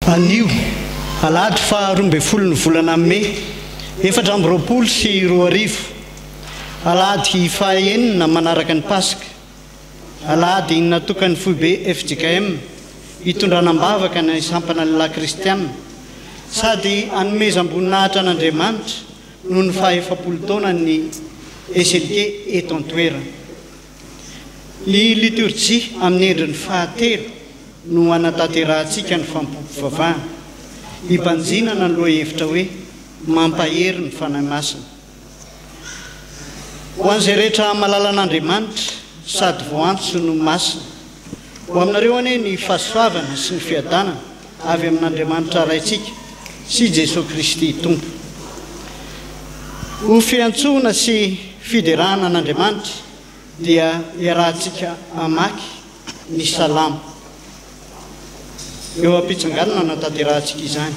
Anio alady fa 12 ny volana Mai 2024 alady fa 9 manaraka ny Pasika alady natokany foibe FJKM hitondranam-bavaka ny sampana la kristianina sady anomezam-boninahitra an'Andriamanitra noho ny faha-efapolo taona ny SLT eto an-toerana. Ny liturgie amin'ny endriny fahatelo no anatanterantsika ny fampivavahana hibanjinana ny lohahevitra hoe mampahery ny fanahy masina. Ho an'izay rehetra malala an'Andriamanitra sady voantso no masina, ho aminareo anie ny fahasoavana sy ny fiadanana avy amin'Andriamanitra raintsika sy Jesosy Kristy Tompo. Ho fiantsoana sy fiderahana an'Andriamanitra dia iarahantsika amaky ny salamo. Eo am-pitsanganana anatanterantsika izany.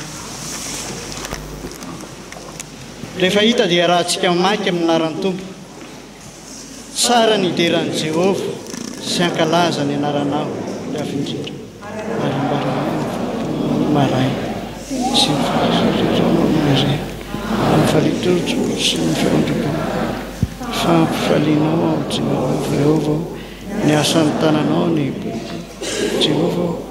Rehefa hita dia iarahantsika amaky amin'ny anaran'ny Tompo. Tsara ny ideran'i Jehova sy ankalaza ny anaranao lafindrindra. Maray sy ny falitotro sy ny fiandrapana. Fampifalianao ao Jehova, ny asan'ny tananao ny Jehova.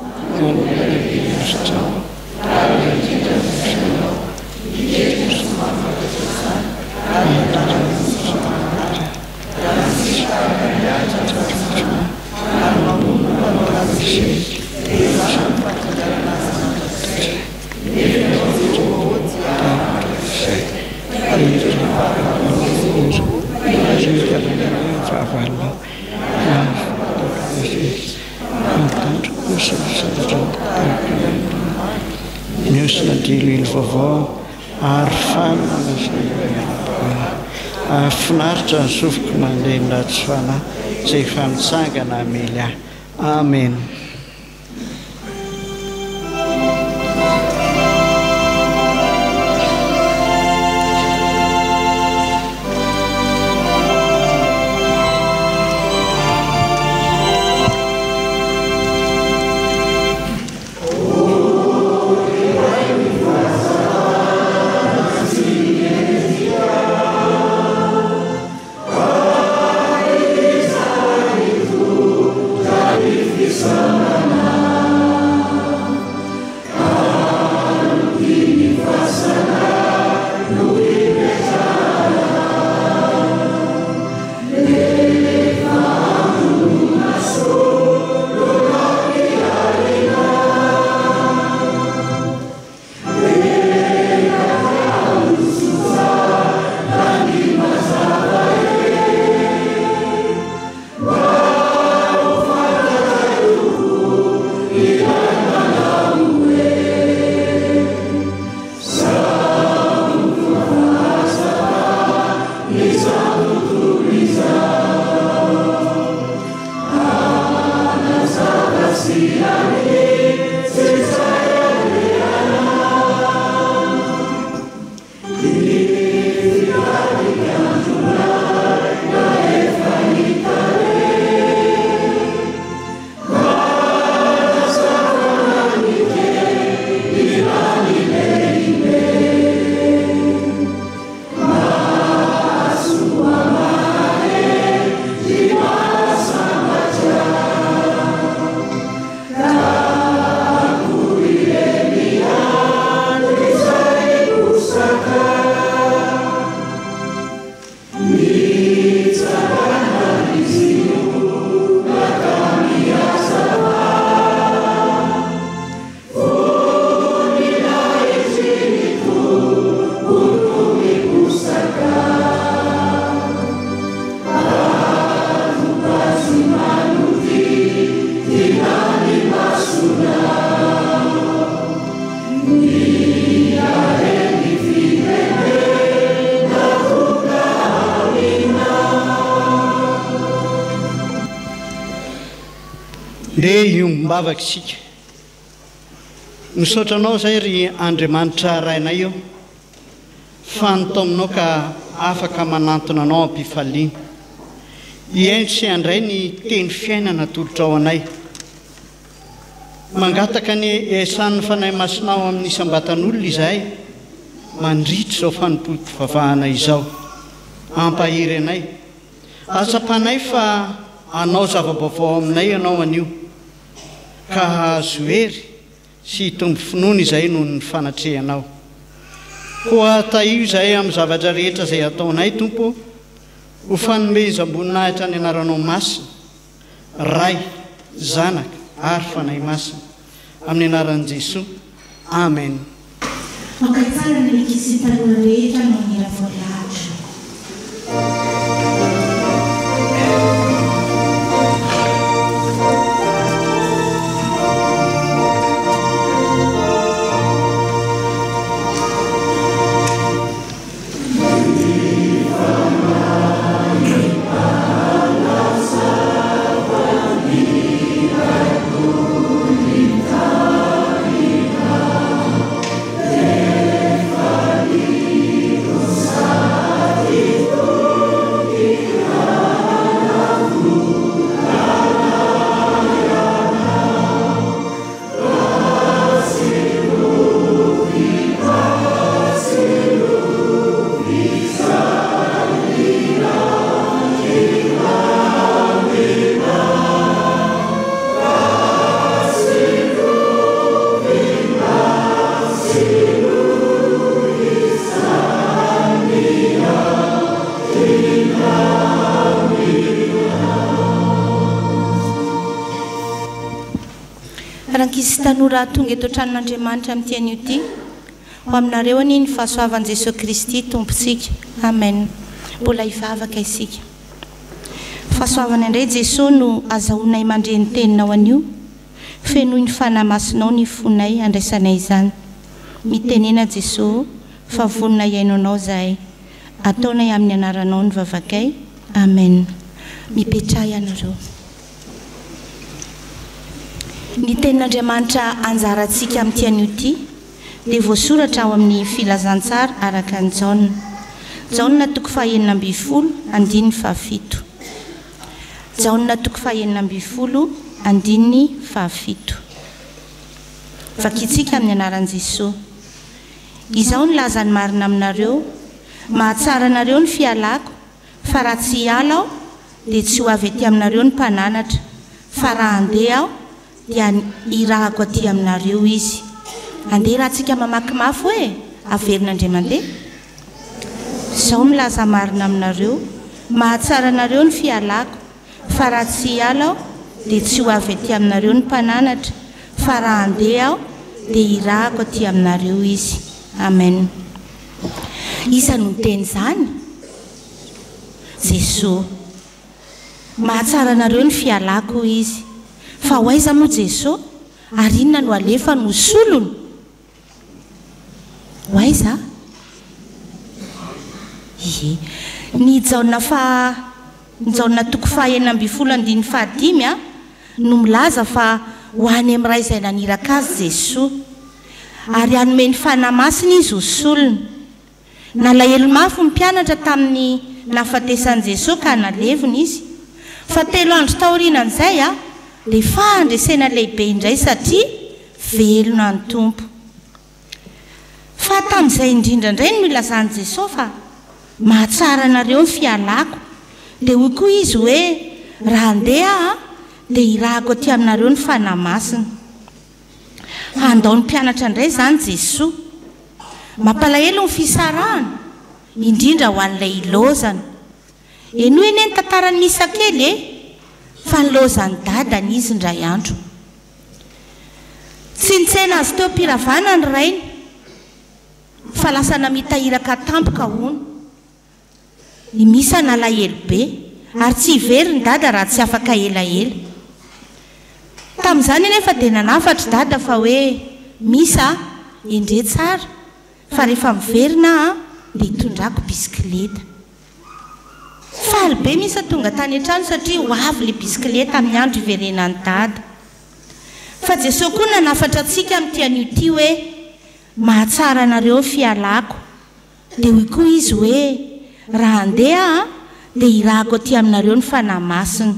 Miosina dilo vaovao ary finaritra ny sofiko mandeha ny ratsy fanahy izay efa mitsangana amely ahy. Amen. Nde iombavaka isika. Misaotranao zay ry Andriamanitra rainay eo fa nataominao ka afaka manantona anao ampifaliana. Hiaino sy handray ny teny fiainana tolotra ao anay. mangataka ny esan'ny fanahy masinao amin'ny isambatan'olona izahay mandritra izao fanompoam-pivavahana izao ampahiry anay atsapanay fa anao zava-baovao aminay ianao anio ka azo hery sy tombo finoana izay noho ny fanatrehanao koa taio izahay amin'ny zavatra rehetra izay ataonay tompo ho fanomezam-boninahitra ny anaranao masina ray zanaka ary fanahy masina amin'ny anaran'i Jesosy amen. Makatsara ny mikisitana rehetra no mira voalahatra. Rankisy tanora tonga eto an-tranon'Andriamanitra amin'ity anio ity ho aminareo ani ny fahasoavan'i Jesosy Kristy tompontsika amen. Mbola hivavaka isika. Fahasoavana indray Jesosy no azahoanay mandre ny teninao anio fenoy ny fanahy masinao ny fonay andraisanay izany mitenena Jesosy fa vonona iainonao zahay ataonay amin'ny anaranao ny vavakay amen. Mipetraha ianareo. Ny tenin'Andriamanitra anjarantsika amin'ity anio ity dia voasoratra ao amin'ny filazantsara araka ny Jaona. Jaona toko faha 9:7. Jaona toko faha 9:7. Vakitsika amin'ny anaran'i Jesosy. Izao ny laza ny marina aminareo, mahatsara anareo ny fialako, fa raha tsy hiala aho dia tsy ho avy aty aminareo ny mpananatra, fa raha handeha aho dia irahako aty aminareo izy. Andeha rahantsika mamaky mafy hoe averin'Andria mandeha. Izao milaza marina aminareo, mahatsara anareo ny fialako, fa raha tsy hiala aho dia tsy ho avy aty aminareo ny mpananatra, fa raha handeha aho dia irahako aty aminareo izy. Amen. Iza no teny izany? Jesosy. Mahatsara anareo ny fialako izy. Fa ho aiza moa Jesosy? Ary inona no alefa no solony? Ho aiza? Ny Jaona toko faha 9:5 no milaza fa ho any amin'ny ray izay naniraka azy Jesosy ary hanome ny fanahy masina izy ho solony. Nalahelo mafy ny mpianatra tamin'ny nahafatesan'i Jesosy ka nalevony izy. Fa 3 andro taorianan'izay dia fandresena lehibe indray satria velona ny tompo. Fa tamin'izay indrindra indray no milazan'i Jesosy fa mahatsara anareo ny fialako, dia hoy koa izy hoe raha handeha dia irahako aty aminareo ny fanahy masina. Andao ny mpianatra indray izany Jesosy. Mampalahelo ny fisarahana indrindra ho an'ilay ilozana. Eno eny ny tantarany misa kely fa nilozan'ny dadany izy indray andro. Tsy nitsena azy teo ampiravana ny rainy fa lasa namitahiraka tampoka hono. Ny misa nalahelo be ary tsy hivery ny dada raha tsy afaka elaela. Tamin'izany nefa dia nanafatra dada fa hoe misa endre tsara fa rehefa miverina dia hitondrako bisikileta. Faly be misa tonga tany an-trano satria ho avy le bisikileta amin'ny andro hiverenan'ny dada. Fa Jesosy koa nanafatra antsika amin'ity anio ity hoe mahatsara anareo fialako, dia hoy koa izy hoe raha handeha dia irahako aty aminareo ny fanahy masina.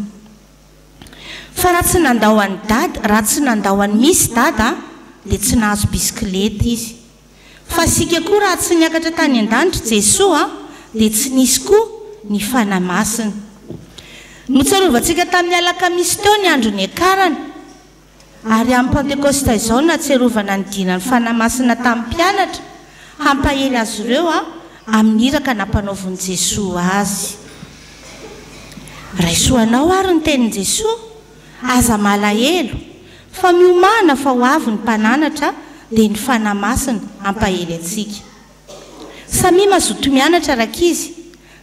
fa raha tsy nandao an'ny dady raha tsy nandao an'ny misy dada dia tsy nahazo bisikileta izy fa sika koa raha tsy niakatra tany an-danitra Jesosy dia tsy nisy koa ny fanamasina notsarovantsika tamin'ny alakamisy teo ny andro ny akarana ary amin'ny pentekosta izao natserovana ny dinany fanamasina tamin'ny mpianatra hampahely azy ireo amin'ny iraka nampanaoviny Jesosy azy raisoanao ary ny tenin' Jesosy aza malahelo fa miomana fa ho avy ny mpananatra dia ny fanamasina hampahely atsika samy mazoto mianatra rakizy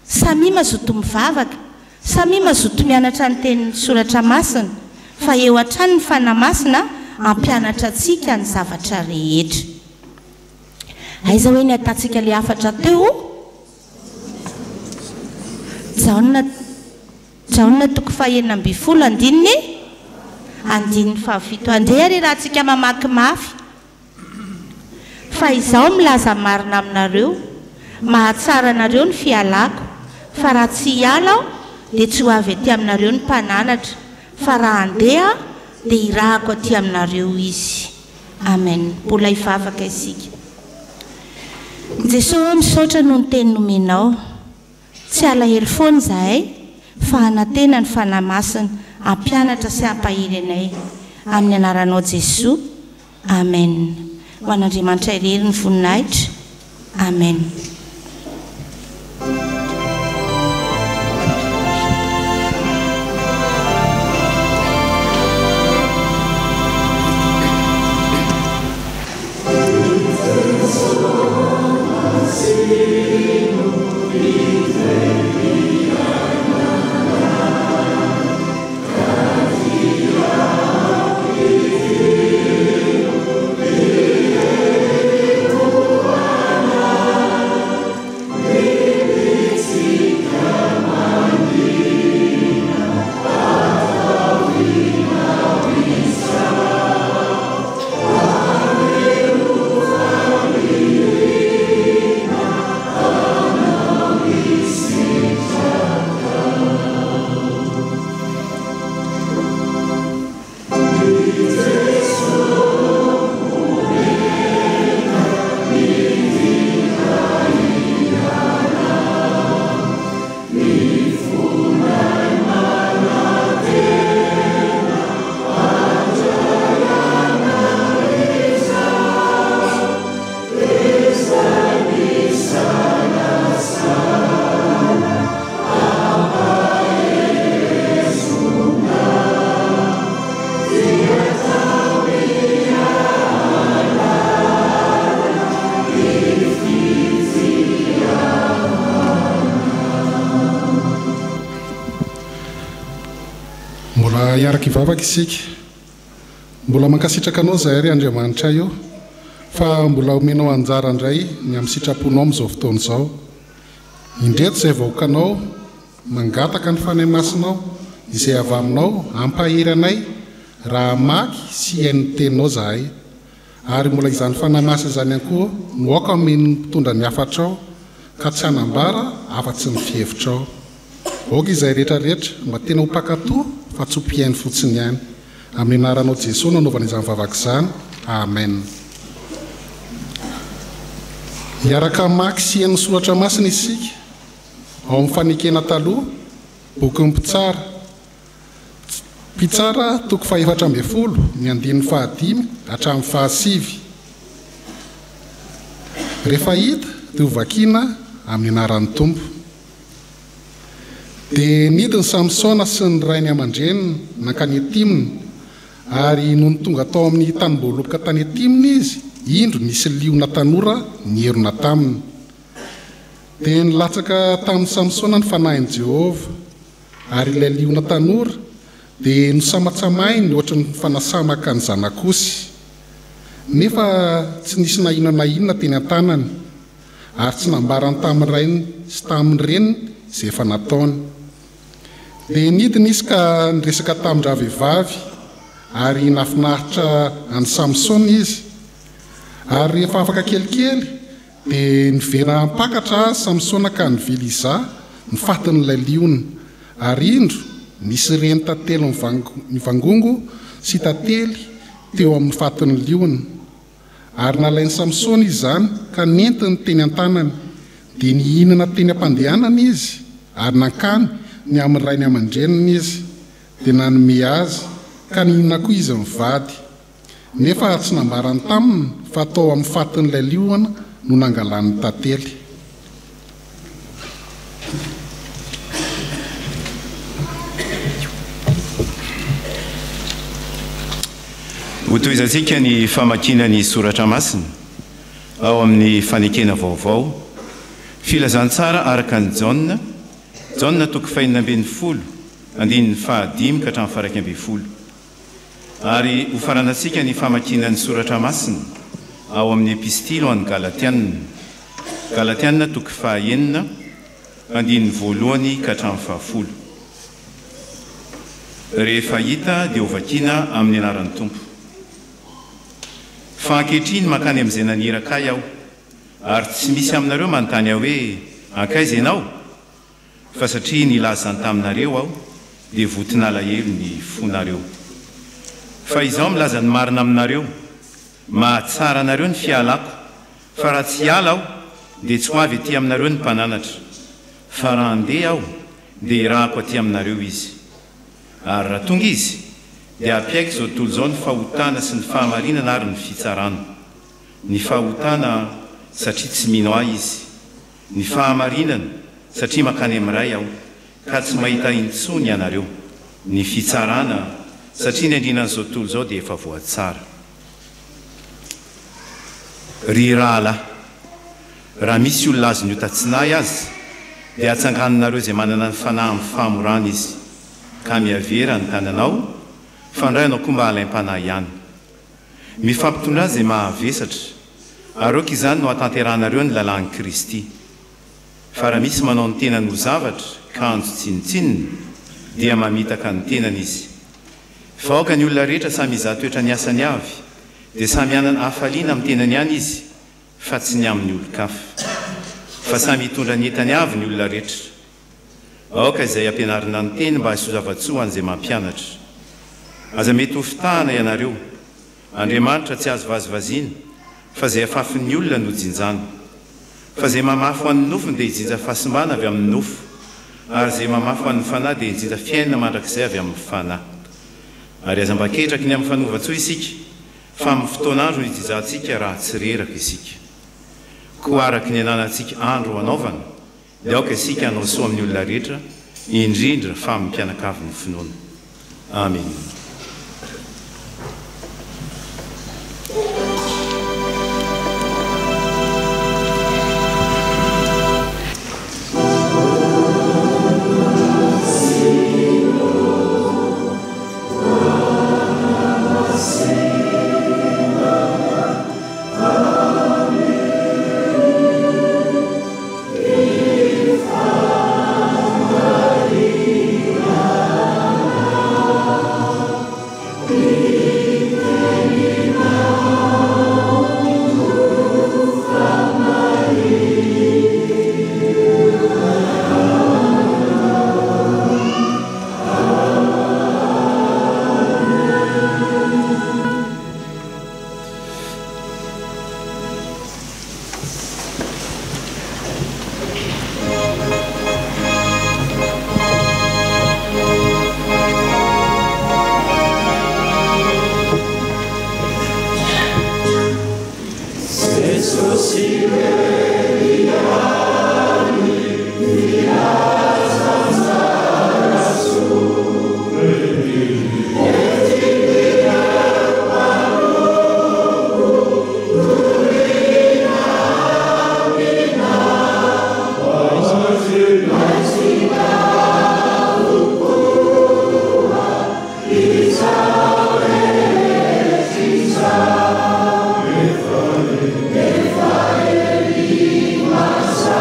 samy mazoto mivavaka samy mazoto mianatra ny tenin'ny soratra masina fa eo hatrany ny fanamasina hampianatra atsika ny zavatra rehetra aiza hoe ny atatsika le afatra teo Jaona toko fahenina amby folo andininy fafito andeha ry raha tsika mamaky mafy fa izaho milaza marina aminareo mahatsara anareo ny fialako fa raha tsy hiala aho dia tsy ho avy aty aminareo ny mpananatra fa raha andeha dia irahako aty aminareo izy amen mbola hivavaka isika Jesosy misaotra noho ny teny nomenao tsy alahelo foana zahay fa anatena ny fanamasina hampianatra sy hampahely anay amin'ny anaranao Jesosy amen ho an'Andriamanitra irery ny voninahitra amen iaraka ivavaka isika mbola mankasitraka anao zahay ry Andriamanitra io fa mbola omenao anjara indray ny amin'ny sitraponao amin'izao fotoana izao indreto izay vahoakanao mangataka ny fanahy masinao izay avy aminao hampahery anay raha maky sy hain'ny teninao zahay ary mbola izany fanahy masina izany ihany koa noaka amin'ny mpitondra ny hafatrao ka tsy hanambara afa-tsy ny fihevitrao oka izay rehetrarehetra mba tena ho mpakatoa fa tsy hompiainy fotsiny ihany amin'ny anaranao Jesosy nanaovana izany vavaka izany amen hiaraka maky sy hain'ny soratra masina isika ao amin'ny fanekena taloha boky ny mpitsara toko 712 ny andininy 15 hatramin'ny 15 rehefa hita dia ho vakiana amin'ny anaran'ny Tompo dia nidiny Samsona sy ny rainy aman-dreniny nankany Timina ary noho ny tonga tao amin'ny tanim-boaloboka tany Timina izy indro nisy liona tanora nyherona taminy dia nilatsaka tamin'ny Samsona ny fanahin'i Jehovah ary ilay liona tanora dia nosamatsamahiny ohatra ny fanasamaka ny zanakosy nefa tsy nisy na inona teny an-tanany ary tsy nambarany tamin'ny rainy sy tamin'ny reniny izay efa nataony dia nidiny izy ka niresaka tamin-dra vehivavy ary nafinahitra any Samsona izy ary rehefa afaka kelikely dia nivera-mpakatra Samsona ka nively iza ny fatin'ilay liona ary indro nisy reny tantely ny vangongo sy tantely teo amin'ny fatony liony ary nalainy Samsona izany ka nentiny teny an-tanany dia nihinana teny am-pandehanana izy ary nankany ny amin'ny ray ny aman-dreniny izy dia nanome azy ka nihinana koa izy mivady nefa tsy nambarany taminy fa tao amin'ny fatin'ilay liona no nangalan'ny tantely. Hotoizantsika ny famakina ny soratra masina ao amin'ny fanekena vaovao filazantsara araka ny Jaona toko 5:10 andininy 15 ka hatramin'ny faraika 12 ary ho faranantsika ny famakina ny soratra masina ao amin'ny epistily ho an'ny Galatianina toko 9 andininy 1 ka hatramin'ny 10. Rehefa hita dia ho vakiana amin'ny anaran'ny Tompo. Fa ankehitriny mankany amin'izay naniraka aho ary tsy misy aminareo manontany aho hoe ankaiza ianao fa satria nilazany taminareo aho dia votinalahelo ny fonareo. Fa izaho milaza ny marina aminareo mahatsara anareo ny fialako fa raha tsy hiala aho dia tsy ho avy aty aminareo ny mpananatra fa raha handeha aho dia irahako aty aminareo izy. Ary raha tonga izy dia ampiaiko izao tontolo izao ny fahotana sy ny fahamarinana ary ny fitsarana. Ny fahotana satria tsy mino ahy izy, ny fahamarinana satria mankany amin'iray aho ka tsy mahita intsony ianareo, ny fitsarana satria ny andrinan'izao tontolo izao dia efa voatsara. Ry rahalahy, raha misy olona azo ny hotatsinahy azy dia atsanganinareo izay manana ny fanahy amin'ny famorana izy ka miavera ny tananao fandray anao koa mba halaim-panahy ihany. Mifampitondra azy izay mahavesatra ary oka izany no hatanteranareo ny lalàn'i Kristy. Fa raha misy manao ny tenany ho zavatra kanjo tsinitsininy dia mamitaka ny tenany izy. Fa aoka ny olona rehetra samy iza-toetra ny asany avy dia samy anana hafaliana amin'ny tenany ihany izy fa tsy ny amin'ny olon-kafa. Fa samy hitondra ny entany avy ny olona rehetra. Aoka izay ampianarina ny teny mba hahasoa zava-tsoa an'izay mampianatra. Aza mety ho fitahana ianareo, Andriamanitra tsy azo vazivaziana fa izay afafin'ny olona no jinjana. Fa izay mamafy ho an'ny nofony dia hijinja fahasimbana avy amin'ny nofo ary izay mamafy ho an'ny fanahy dia hijinja fiainana mandrakizay avy amin'ny fanahy. Ary aza mba ketraky ny amin'ny fanova-tsoa isika fa amin'ny fotoan'andro no hijinjantsika raha tsy reraka isika. Koa araky ny ananantsika andro ho anaovana dia aoka isika hanao soa amin'ny olona rehetra indrindra fa amin'ny mpianakavy ny finoana. Amen. Masa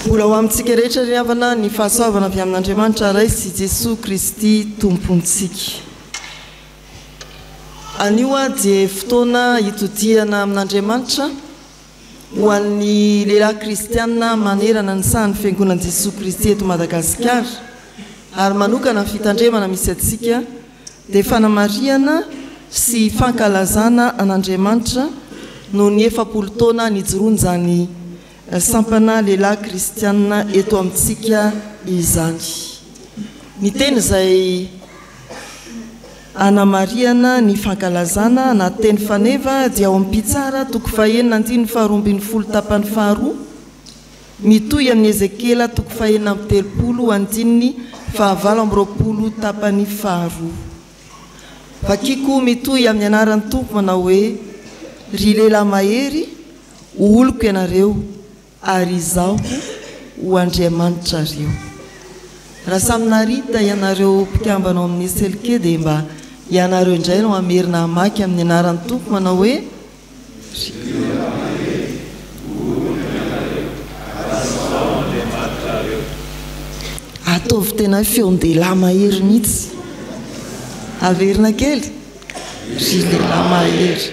Mbola ho amintsika rehetra ry havana ny fahasoavana avy amin'Andriamanitra ray sy Jesosy Kristy tompontsika. Anio dia fotoana hitodiana amin'Andriamanitra ho an'ny lehilahy kristiana manerana ny sahan'ny fiangonan'i Jesosy Kristy eto Madagasikara ary manokana ny fitandremana misy atsika dia fanamariana sy fankalazana an'Andriamanitra noho ny 70 taona nijoroany izany sampana lehilahy kristiana eto amintsika izany. Ny teny izay anamariana ny fankalazana na teny faneva dia ao am-pitsara toko 9:12 tapany faharoa mitohy amin'ny Ezekela toko 9:30 9:20 tapany faharoa. Vakiko mitohy amin'ny anaran'ny Tompo manao hoe ry lehilahy mahery oloko ianareo ary izaho ho Andriamanitra reo. Raha samy narita ianareo mpikambanao amin'ny selike dia mba ianareo indray no amerina hamaky amin'ny anaran'ny Tompo manao hoe ataovy tena feon-dehilahy mahery mihitsy. Averina kely ry lehilahy mahery.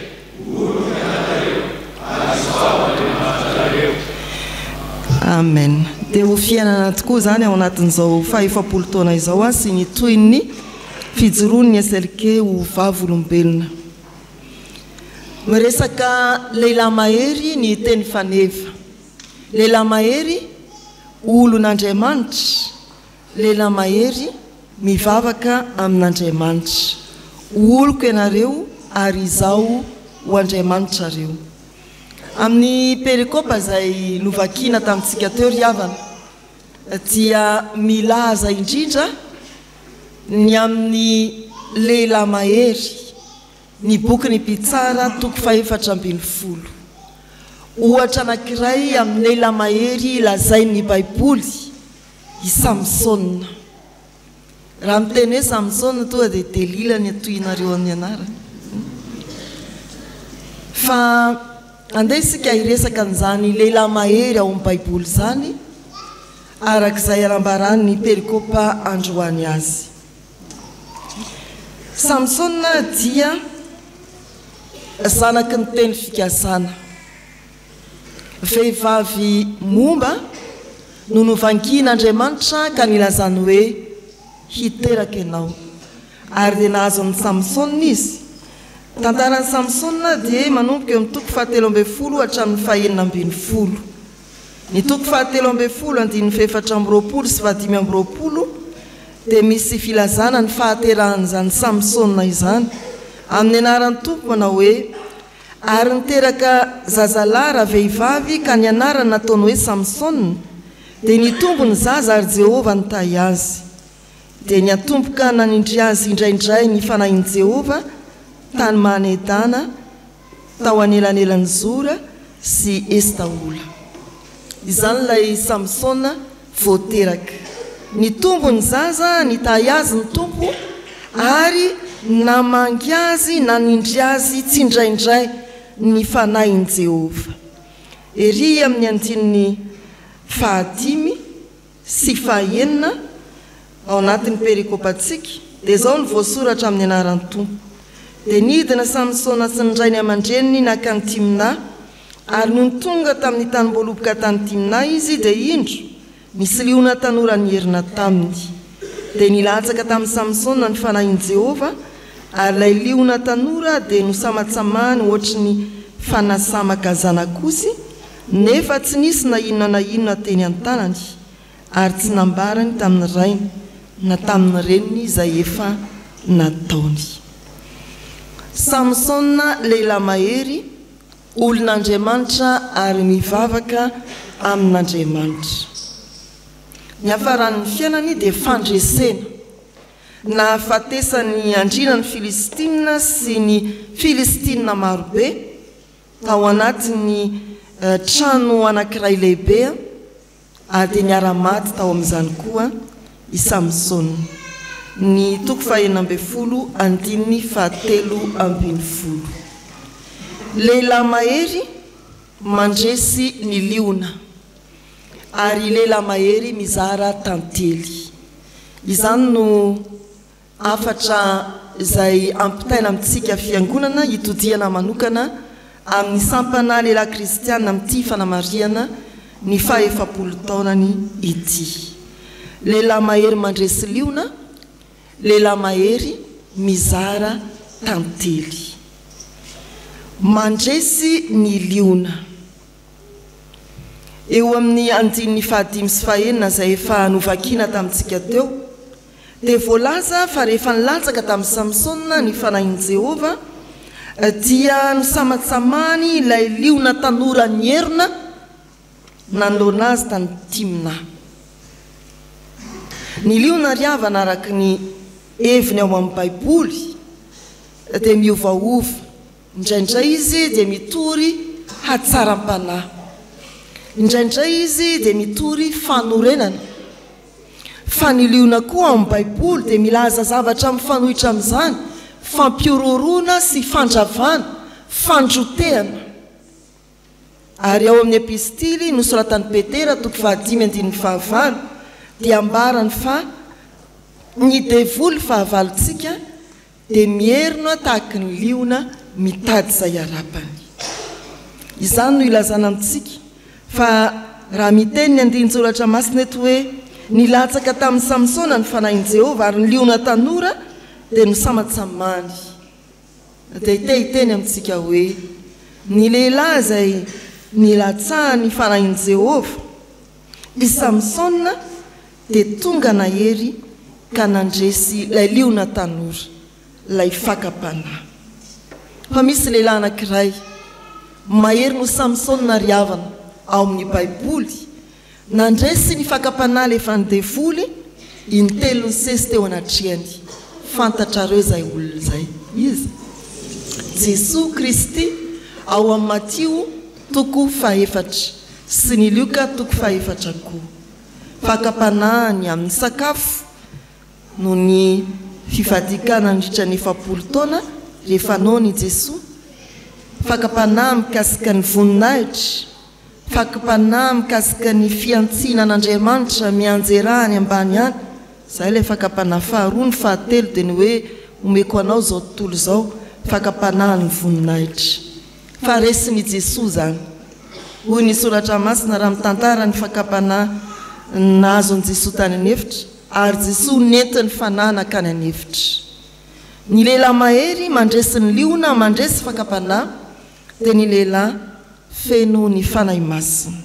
Amen. Dia ho fiainana tokoa izany ao anatin'izao 70 taona izao sy ny toy ny fijoroan'ny selike ho vavolombelona. Miresaka lehilahy mahery ny teny faneva. Lehilahy mahery olon'Andriamanitra. Lehilahy mahery mivavaka amin'Andriamanitra. Oloko ianareo ary izaho ho Andriamanitra reo. Amin'ny perikopa izay novakina tamintsika teo ry havana dia milaza indrindra ny amin'ny lehilahy mahery ny boky ny mpitsara toko 4:12. Ohatra anankiray amin'ny lehilahy mahery lazain'ny Baiboly i Samsona. Raha miteny hoe Samsona tonga dia Delila ny atoinareo amin'ny anarany. Fa andeha isika hiresaka an'izany lehilahy mahery ao amin'ny Baiboly izany arak'izay alambarany perikopa androany azy. Samsona dia zanaky ny teny fikasana. Vehivavy momba no novangin'Andriamanitra ka nilazany hoe hiteraka ianao ary dia nahazo ny Samsona izy. Tantaran'ny Samsona dia manomboka eo amin'ny toko 17 hatramin'ny 19. Ny toko 17 andin'ny 420 sy 520 dia misy filazana ny fahaterahan'izany Samsona izany amin'ny anaran'ny Tompo manao hoe ary niteraka zazalara vehivavy ka ny anarany nataony hoe Samsona dia nitombo ny zaza ary Jehova nitahy azy. Dia niatomboka nanindry azy indraindray ny fanahin'i Jehova tany manedana tao anelanelan'ny Zora sy Estaola. Izany ilay Samsona voateraka. Nitombo ny zaza nitahy azy ny Tompo ary namangy azy nanindry azy tsy indraindray ny fanahin'i Jehova. Ery amin'ny andininy 5 sy 9 ao anatin'ny perikopantsika dia izao ny voasoratra amin'ny anaran'ny Tompo. Dia nidina Samsona sy ny rainy aman-dreniny nakany Timna ary no tonga tamin'ny tany mboloboka tany Timna izy dia indro misy liona tanora nierina taminy. Dia nilatsaka tamin'ny Samsona ny fanahin'i Jehova ary ilay liona tanora dia nosamatsamany ohatry ny fanasamaka zanakosy nefa tsy nisy na inona teny an-tanany ary tsy nambarany tamin'ny rainy na tamin'ny reniny izay efa nataony. Samsona lehilahy mahery olon'Andriamanitra ary mivavaka amin'Andriamanitra. Ny hafaran'ny fiainany dia fandresena na fatesany andrina ny Filistina sy ny Filistina marobe tao anatiny trano anankiray lehibe ary dia niara-maty tao amin'izany koa i Samson ny toko faha-12 andininy faha-13. Lehilahy mahery mandresy ny liona ary lehilahy mahery mizara tantely. Izany no afatra izay ampitaina amintsika fiangonana hitodiana manokana amin'ny sampana lehilahy kristiana amin'ity fanamariana ny faha-70 taonany ity. Lehilahy mahery mandresy liona, lehilahy mahery mizara tantely. Mandresy ny liona eo amin'ny andininy faha-5 sy faha-9 izay efa novakiana tamintsika teo dia voalaza fa rehefa nilatsaka tamin'ny Samsona ny fanahin'i Jehova dia nosamatsamany ilay liona tanora ny herina nandona azy tany Timna. Ny liona riavana araka ny heviny ao amin'ny Baiboly dia miovaova. Indraindray izy dia mitory hatsaram-panahy, indraindray izy dia mitory fanorenana. Fa ny liona koa amin'ny Baiboly dia milaza zavatra mifanohitra amin'izany, fampiororona sy fandravana, fandrotehana. Ary ao amin'ny epistily nosoratan'i Petera toko 5:5 dia ambarany fa ny devoly fahavalontsika dia mierina tahaka ny liona mitady izay arapany. Izany no ilazana amintsika fa raha miteny ny andinin-tsoratra masina eto hoe nilatsaka tamin'ny Samsona ny fanahin'i Jehova ary ny liona tanora dia nosamatsamany. Dia hiteny amintsika hoe ny lehilahy izay nilatsahany fanahin'i Jehova i Samsona dia tonga nahery ka nandresy ilay liona tanora, ilay fakapanahy. Fa misy lehilahy anankiray mahery no Samsona riavana ao amin'ny Baiboly nandresy ny fakapanahy lefa ny devoly in-3 sesy teo anatrehany. Fantatrareo izay olona izay. Izy Jesosy Kristy ao amin'ny Matio toko 4 sy ny Luka toko 4 koa. Fakapanahany amin'ny sakafo no ny fifadikana nandritra ny 70 taona rehefa nony Jesosy. Fakapanahy mikasika ny voninahitra, fakapanahy mikasika ny fiantsinan'Andriamanitra mianjerahany ambany any. Zay ilay fakapanahy faharoa. Ny fahatelo dia ny hoe omeko anao zao tontolo zao, fakapanahy ny voninahitra. Fa resin'i Jesosy zany. Hoy ny soratra masina raha mitantara ny fakapanahy nahazo ny Jesosy tany anefitra, ary Jesosy nentiny fanana kany anefitra. Ny lehilahy mahery mandresy ny liona, mandresy fakapanahy, dia ny lehilahy feno ny fanahy masina.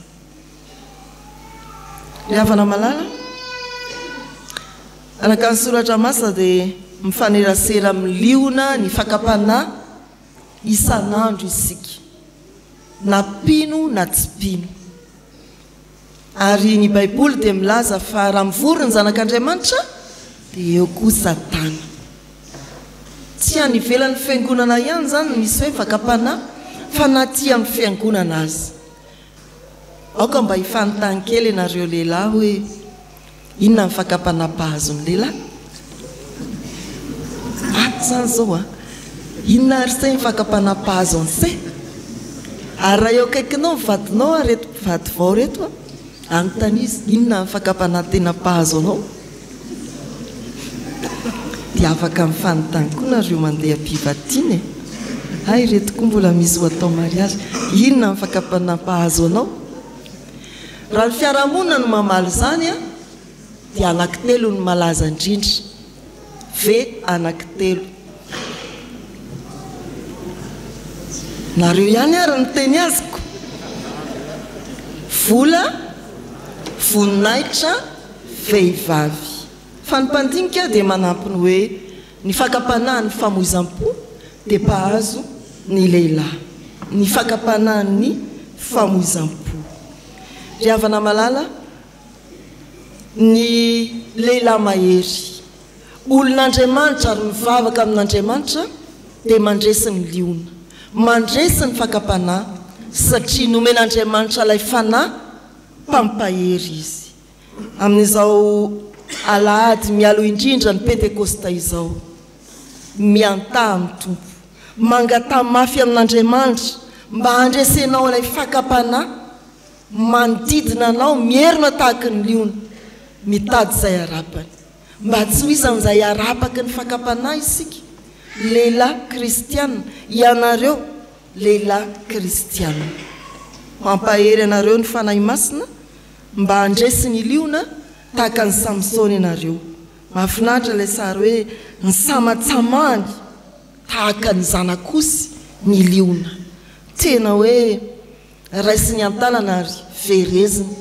Riavana malala araka ny soratra masina dia mifanerasera amin'ny liona ny fakapanahy isan'andro isika, na pino na tsy pino. Ary ny Baiboly dia milaza fa raha mivory ny zanak'Andriamanitra dia eo koa Satana. Tsy any ivelan'ny fiangonana ihany zany misy hoe fakapanahy, fa naty amin'ny fiangonana azy. Aoka mba hifanontany kely ianareo lehilahy hoe inona ny fakapanahy-pahazo ny lehilahy? Zany zao inona ary say ny fakapanahy-pahazo an'say? Ary raha eo akaikinao mivadinao reto mpivady vao reto anontany izy inona ny fakapanahy tena pahazo anao? Dia afaka mifanontany koa nareo mandeha mpivadiny e. Hay reto koa mbola misy ho atao mariazy, inona ny fakapanahy-pahazo anao? Raha ny fiarahamonina no mamaly zany dia anankitelo no malaza indrindra. Ve anankitelo. Nareo ihany ary niteny azoko. Vola, voninahitra, vehivavy. Fa ny mpandinika dia manampy ny hoe ny fakapanahy ny famoizam-po dia pahazo ny lehilahy, ny fakapanahy ny famoizam-po. Riavana malala, ny lehilahy mahery, olon'Andriamanitra ary mivavaka amin'Andriamanitra dia mandresy ny liona. mandresy ny fakapanahy satria nomen'andriamanitra ilay fanahy mpampahery izy amin'izao alahady mialo indrindra ny pentekosta izao mianta amin'ny tompo mangata mafy amin'andriamanitra mba handresenao ilay fakapanahy manodidina anao mierina tahaka ny liona mitady izay arapany mba tsy ho isan'izay arapaky ny fakapanahy isika lehilahy kristiana ianareo lehilahy kristiana mampahery anareo ny fanahy masina mba handresy ny liona tahaka ny samsony ianareo mahafinaritra ilay sary hoe ny samatsamany tahaka ny zanakosy ny liona tena hoe raisy ny antanana ary vereziny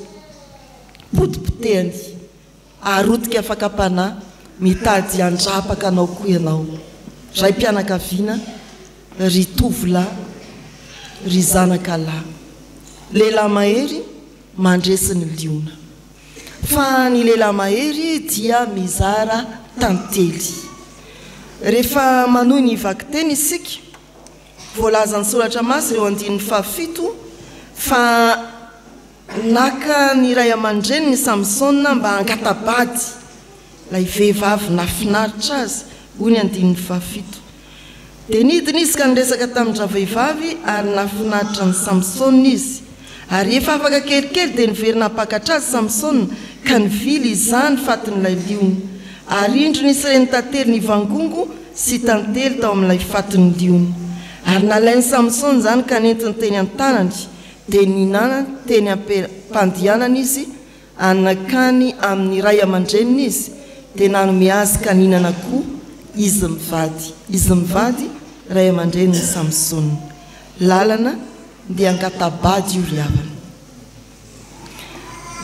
potipotehany arotika fakapanahy mitady andrapaka anao koa ianao ray mpianakaviana ry tovolahy ry zanakalahy lehilahy mahery mandresy ny liona fa ny lehilahy mahery dia mizara tantely rehefa manohy ny vaky teny isika voalaza ny soratra masy ireo 17 fa naka ny ray aman-dreny ny samsona mba hankatabady lay vehivavy nafinaritra azy hoy ny 17 dia nidiny izy ka niresaka tamin'ndra vehivavy ary nafinaritra ny samsona izy ary efa afaka kelikely dia niverina apakatra azy samsona ka nivily izany fatin'ilay liona ary indro nisy reny tantely ny vangongo sy tantely tao amin'ilay fatin'ny liona ary nalainy samsona zany ka nentiny teny an-tanany dia ninana teny ampandianana izy anakany amin'ny ray aman-dreniny izy dia nanome azy ka ninana koa izy mivady ray aman-dreniny samsona lalana dia ankatabady io ry havana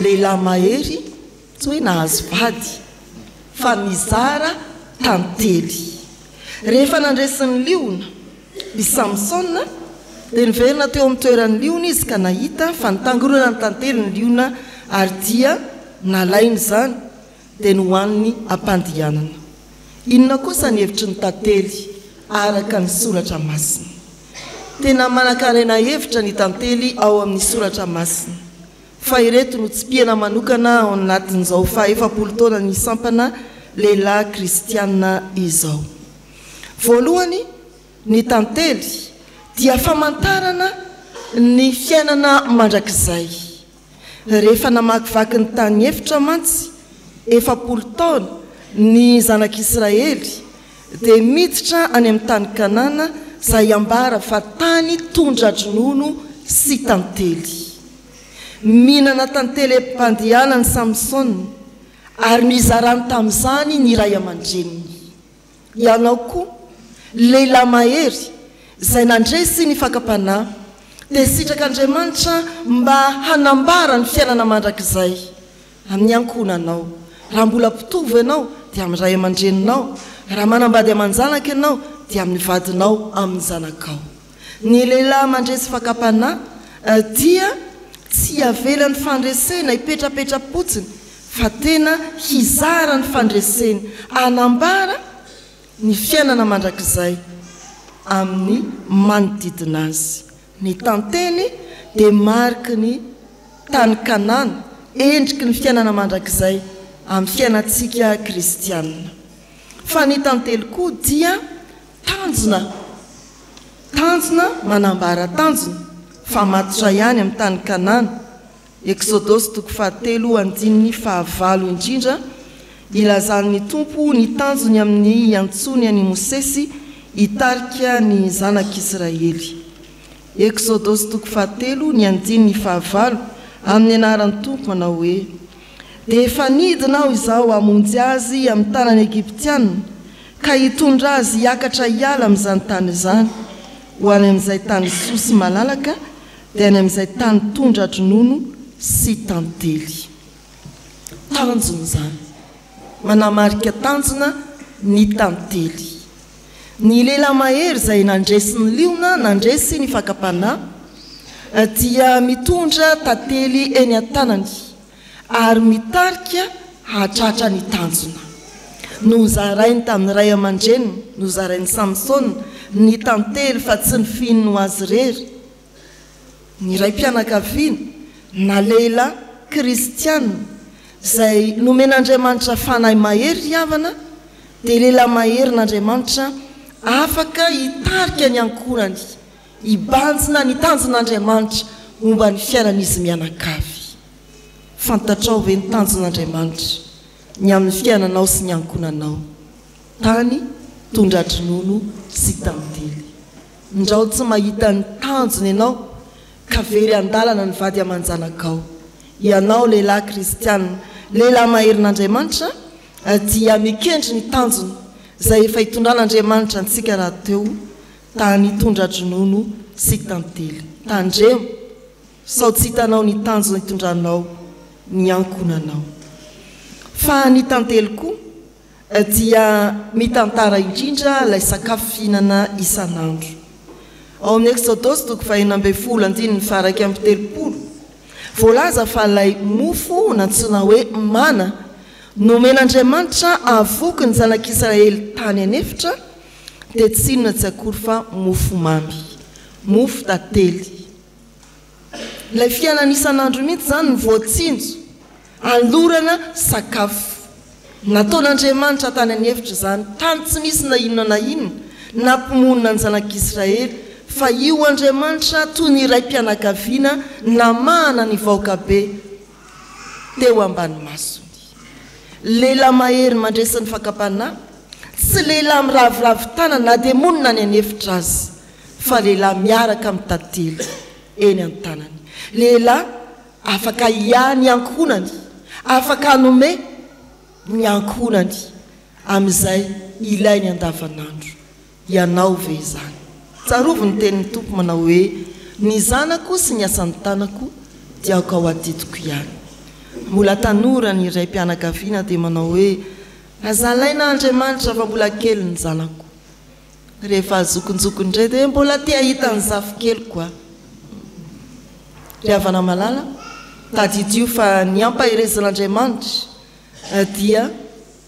lehilahy mahery tsy hoe nahazo vady fa mizara tantely rehefa nandresin'ny liona i samsona dia niverina teo amin'ny toeran'ny liona izy ka nahita fa nitangorona ny tantely ny liona ary dia nalainy zany dia nohoaniny ampandianana inona kosa ny hevitry ny tantely araka ny soratra masina tena manankarena hevitra ny tantely ao amin'ny soratra masina fa ireto no tsy piana manokana ao anatin'izao fa 70 taona ny sampana lehilahy kristiana izao voalohany ny tantely dia famantarana ny fiainana mandrakizay rehefa namakivaky ny tany efitra mantsy 70 taona ny zanak'Israely dia miditra any amin'ny tany Kanana izay ambara fa tany tondra-dronono sy tantely mihinana tantely mpandiana ny samsona ary mizarany tamin'izany ny ray aman-dreniny ianao koa lehilahy mahery izay nandresy ny fakapanahy dia sitrak'Andriamanitra mba hanambara ny fiainana mandrakizay amin'ny ankonanao raha mbola mpitovy ianao dia amin'ny ray aman-dreninao raha manambady aman-janaka ianao dia amin'ny vadinao amin'ny zanakao ny lehilahy mandresy fakapanahy dia tsy avelan'ny fandresena hipetrapetra-potsiny fa tena hizara ny fandreseny anambara ny fiainana mandrakizay amin'ny manodidina azy ny tantely dia mariky ny tany Kanana endriky ny fiainana mandrakizay amin'ny fiainantsika kristianina fa ny tantely koa dia tanjona manambara tanjona fa matotra ihany amin'ny tany Kanana Exodosy 7:9 indrindra ilazan'ny tompo ny tanjony amin'ny antsony any Mosesy hitarika ny zanak'Israely Exodosy 7:9 amin'ny anaran'ny tompo manao hoe dia efa nidinao izao hamonjy azy amin'ny tanany Egiptiana ka hitondra azy hiakatra hiala amin'izany tany izany ho any amin'izay tany sosy malalaka dia any amin'izay tany tondra-dronono sy tantely tanjona zany manamarika tanjona ny tantely ny lehilahy mahery izay nandresy ny liona nandresy ny fakapanahy dia mitondra tantely eny an-tanany ary mitarika hatratra ny tanjona nozarainy tamin'ny ray aman-dreniny nozarainy samsona ny tantely fa tsy ny fino no azy rery ny ray mpianakaviana na lehilahy kristiana izay nomen'andriamanitra fanahy mahery havana dia lehilahy mahery n'andriamanitra afaka hitarika ny ankonany hibanjina ny tanjon'andriamanitra momba ny fiainan'izy mianakavy fantatrao ve ny tanjon'andriamanitra ny amin'ny fiainanao sy ny ankonanao tany tondra-dronono sy tantely ndrao tsy mahita ny tanjony ianao ka very andalana ny vady amanjanakao ianao lehilahy kristiana lehilahy maherin'andriamanitra dia mikendry ny tanjony izay efa hitondran'andriamanitra antsika raha teo tany tondra-dronono sy tantely tandremo sao tsy hitanao ny tanjony hitondranao ny ankonanao fa ny tantely koa dia mitantara indrindra ilay sakafo fihinana isan'andro ao amin'ny Exodus 20:10 voalaza fa ilay mofo nantsona hoe mana nomen'andriamanitra avoky ny zanak'Israely tany anefitra dia tsy inona tsy akory fa mofo mamy mofo tantely ilay fiainana isan'andro mihitsy zany ny voatsinjo alorana sakafo nataon'andriamanitra tany anefitra zany tany tsy misy na inona na inona nampimonina ny zanak'Israely fa io andriamanitra toy ny ray mpianakaviana namahana ny vahoaka be teo ambany masony lehilahy mahery mandresan'ny fakapanahy tsy lehilahy miravoravo tana na dia monina ny anefitra azy fa lehilahy miaraka amin'ny tantely eny an-tanany lehilahy afaka ihany ankonany afaka hanome ny ankonany amin'izay ilainy andavanandro ianao ve izany tsarovo ny tenin'ny tompo manao hoe ny zanako sy ny asan'ny tanako dia aoka ao adidiko ihany mbola tanora ny iray mpianakaviana dia manao hoe azalaina andriamanitra fa mbola kely ny zanako rehefa azokonjokony indray dia mbola tia hita ny zafokely koa ry havana malala tadidio fa ny ampahirezan'andriamanitra dia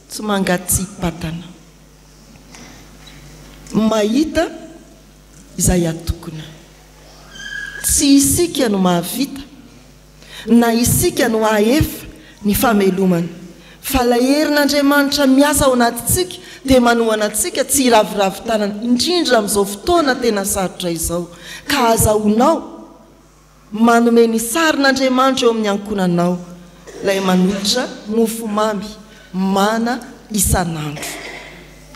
tsy mangatsy patana mahita izay atokona tsy isika no mahavita na isika no ahefa ny famelomany fa ilay herin'andriamanitra miasa ao anatintsika dia manohana antsika tsy hiravoravo tanana indrindra amin'izao fotoana tena sarotra izao ka azahoanao manome ny sarin'andriamanitra eo amin'ny ankonanao ilay manolotra mofo mamy mana isan'andro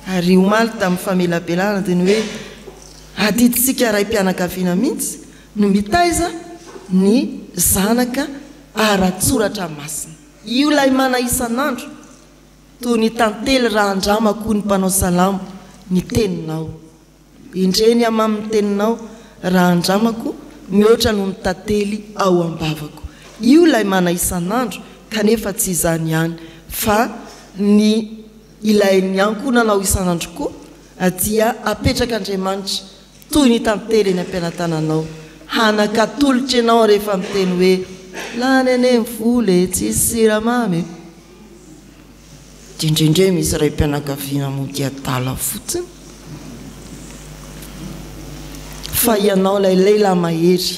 ary omaly tamin'ny famelabelana dia ny hoe adiditsika ray mpianakaviana mihitsy no mitaiza ny zanaka ara-tsoratra masina io ilay mana isan'andro toy ny tantely raha andramako ny mpanao salamo ny teninao indreny amamin'ny teninao raha andramako mihoatra no ny tantely ao ambavako io ilay mana isan'andro kanefa tsy izany ihany fa ny ilay ny ankonanao isan'andro koa dia apetrak'andriamanitra toy ny tantely eny ampianatananao hanakatolotra ianao rehefa miteny hoe lany ene mivole tsy siramamy indrindre misy ray mpianakaviana mody adala fotsiny fa ianao ilay lehilahy mahery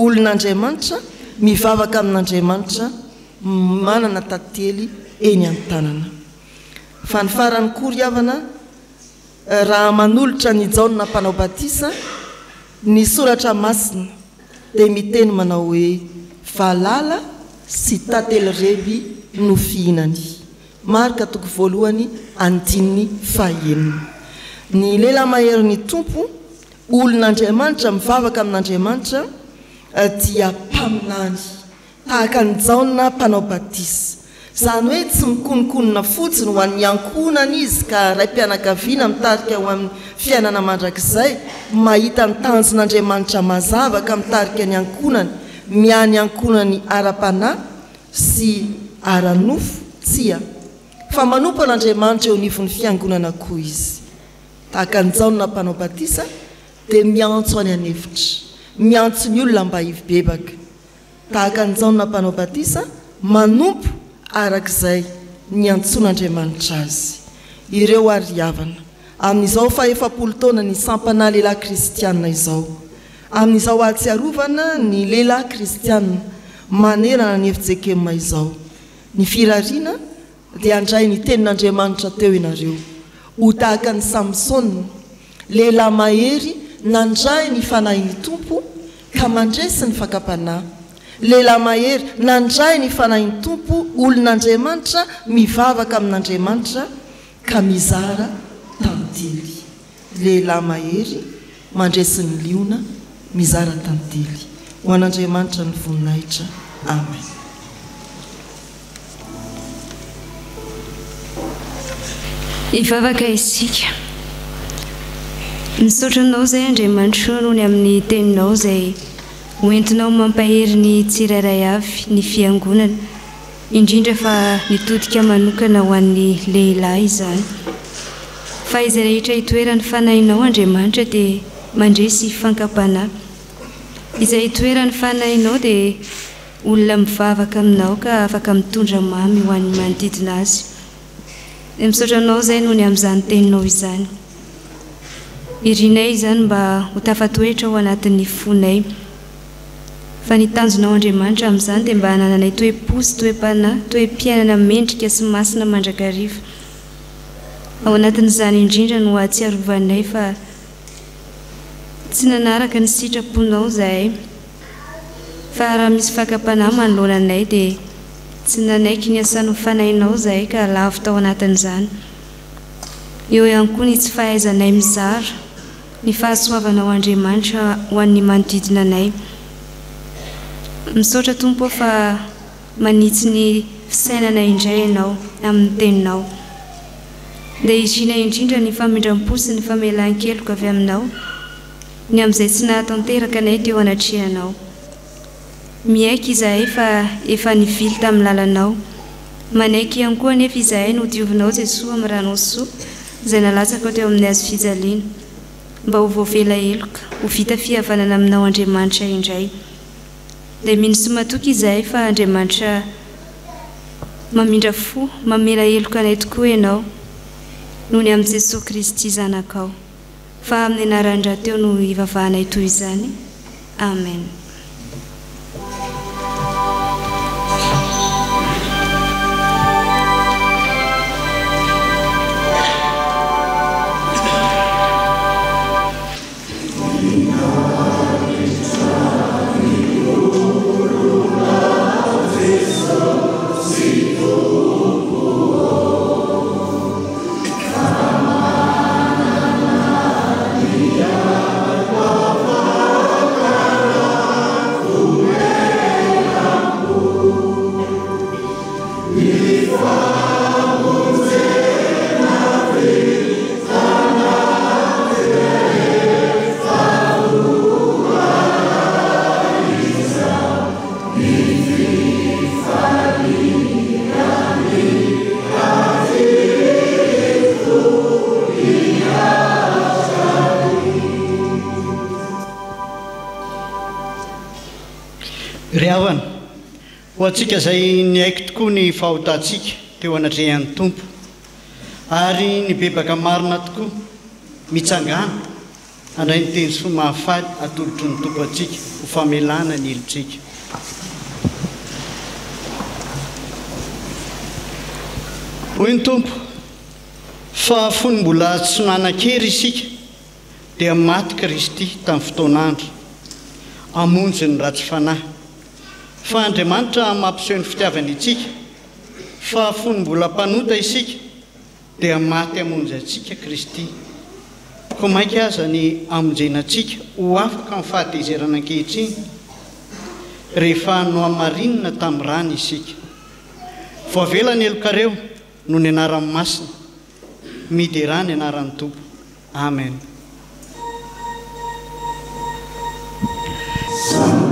olon'andriamanitra mivavaka amin'andriamanitra manana tantely eny an-tanana fa ny farany kory havana raha manolotra ny jaona mpanao batisa ny soratra masina dia miteny manao hoe valala sy tantely reby no fihinany marika toko voalohany andininy fahenina ny lehilahy mahery ny tompo olon'andriamanitra mivavaka amin'andriamanitra dia mpaminany tahaka ny jaona mpanao batisa zany hoe tsy mikonokonona fotsiny ho an'ny ankonana izy ka ray mpianakaviana mitarika ho amin'ny fiainana mandrakizay mahita ny tanjon'andriamanitra mazava ka mitarika ny ankonany miany ankonany ara-panahy sy ara-nofo tsia fa manompo an'andriamanitra eo nivon'ny fiangonana koa izy tahaka ny jaona mpanao batisa dia miantso any anefitra miantso ny olona mba hivibebaka tahaka ny jaona mpanao batisa manompo arak'izay ny antson'andriamanitra azy ireo ary havana amin'izao fa efapolo taona ny sampana lehilahy kristianina izao amin'izao atsiarovana ny lehilahy kristianina manerana ny efijekema izao ny firariana dia andray ny tenin'Andriamanitra teo ianareo ho tahaka ny Samsona lehilahy mahery nandray ny fanahin'ny tompo ka mandresy ny fakapanahy lehilahy mahery nandray ny fanahin'ny tompo olon'Andriamanitra mivavaka amin'Andriamanitra ka mizara tantely lehilahy mahery mandresy ny liona mizara tantely ho an'Andriamanitra ny voninahitra amen. Ivavaka isika misaotranao zay Andriamanitra noho ny amin'ny teninao zay hoentinao mampahery ny tsirairay avy ny fiangonana indrindra fa nitodika manokana ho an'ny lehilahy izany fa izay rehetra hitoerany fanahinao Andriamanitra dia mandresy fankapanahy izay hitoerany fanahinao dia olona mivavaka aminao ka afaka mitondra mamy ho an'ny manodidina azy dia misaotranao zay noho ny amin'izany teninao izany irinay izany mba ho tafatoetra ao anatin'ny fonay fa ny tanjonao Andriamanitra amin'izany dia mba hanananay toe-posy toe-panahy toe-piainana mendrika sy masina mandrakariva ao anatin'izany indrindra no atsiarovanay fa tsy nanaraka ny sitraponao zahay fa raha misy fakapanahy manoloana anay dia tsy nanaiky ny asany fanahinao zahay ka lavo tao anatin'izany eo ihany koa ny tsy fahaizanay mizara ny fahasoavanao Andriamanitra ho an'ny manodidina anay misaotra tompo fa manitsy ny fisainana indray ianao amin'ny teninao dia izina indrindra ny famindram-po sy ny famelan-keloka avy aminao ny amin'izay tsy nahatanteraka anay teo anatrehanao miaiky izahay fa efa nivily tamin'ny lalanao manaiky ihany koa anefa izahay no diovinao Jesosy amin'ny ranao soa izay nalatsaka teo amin'ny azo fijaliana mba ho voavela heloka ho vita fihavanana aminao Andriamanitra indray dia mino sy matoky izahay fa Andriamanitra mamindra fo mamela heloka anay tokoa ianao noho ny amin'ny Jesosy Kristy zanakao fa amin'ny anaran'ny teo no ivavahanay toy izany amen. ry havana ho antsika izay niaiky tokoa ny fahotantsika teo anatrehan'ny tompo ary nibebaka marina tokoa mitsangana andray ny teny soa mahafaly atolotry ny tompo antsika ho famelana ny ilotsika hoy ny tompo fa fony mbola tsy nanan-kery isika dia maty Kristy tamin'ny fotoan'andro amonjy ny ratsy fanahy fa Andriamanitra mampiseho ny fitiavany itsika fa fony mbola mpanota isika dia maty amonjy antsika Kristy ko mainka aza ny amonjenantsika ho afaka amin'ny fahatezerana ankehitriny rehefa no amarinina tamin'ny rany isika voavela ny elokareo no ny anaran'ny masina midy rany anaran'ny tompo amen. Sama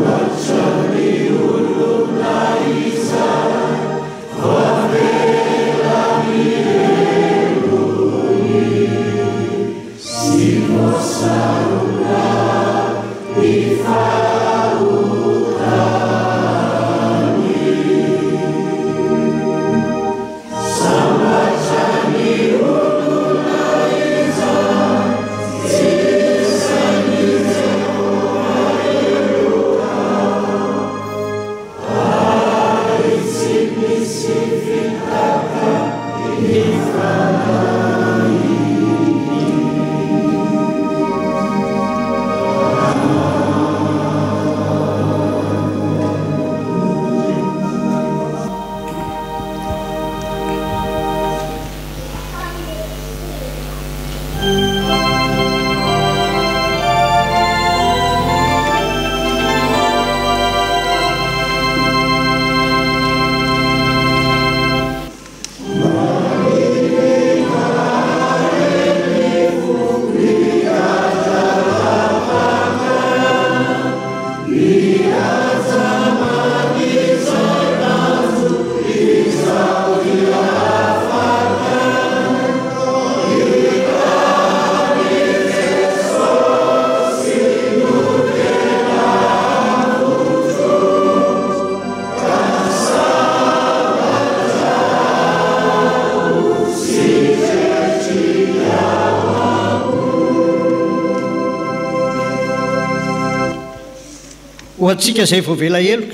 ho antsika izay voavela elo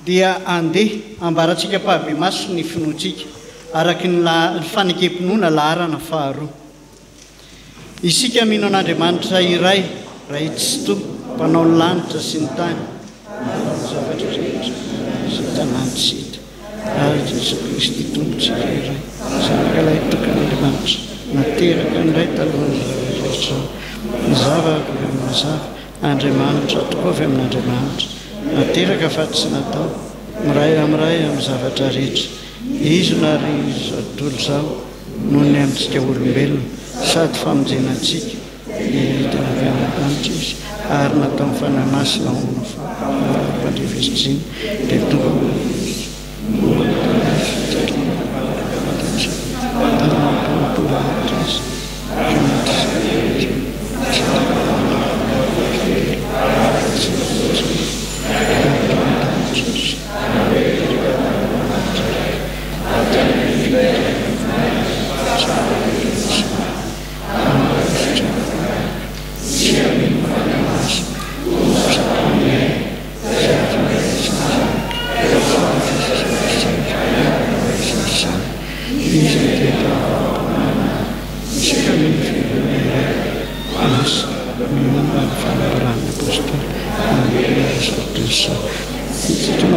dia andeha ambaratsika pahabe maso ny finoantsika araky ny fanekempinoana laharana faharoa isika mino an'Andriamanitra iray ray tsy to mpanao ny lanitra sy ny tany zavatra rehetra sy tanàntsika ary Jesu Kristy tompontsika iray zanak'ilay tokan'Andriamanitra nateraka nyray talohany rehetra ny zavako amin'ny zava Andriamanitra tokoa avy amin'Andriamanitra nateraka fa tsy natao miray amin'ny zavatra rehetra izy nary tontolo zao noho ny amintsika olombelona sady famonjenantsika hitana avy amin'Andriamanitra izy ary natao mifananasina ona fandrevesitsiny dia tokony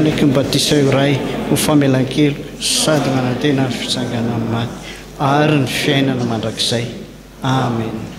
manaiky mibatisa iray ho famelan-kelo sady manantena ny fitsangana amin'ny maty ary ny fiainana mandrakizay. Amen.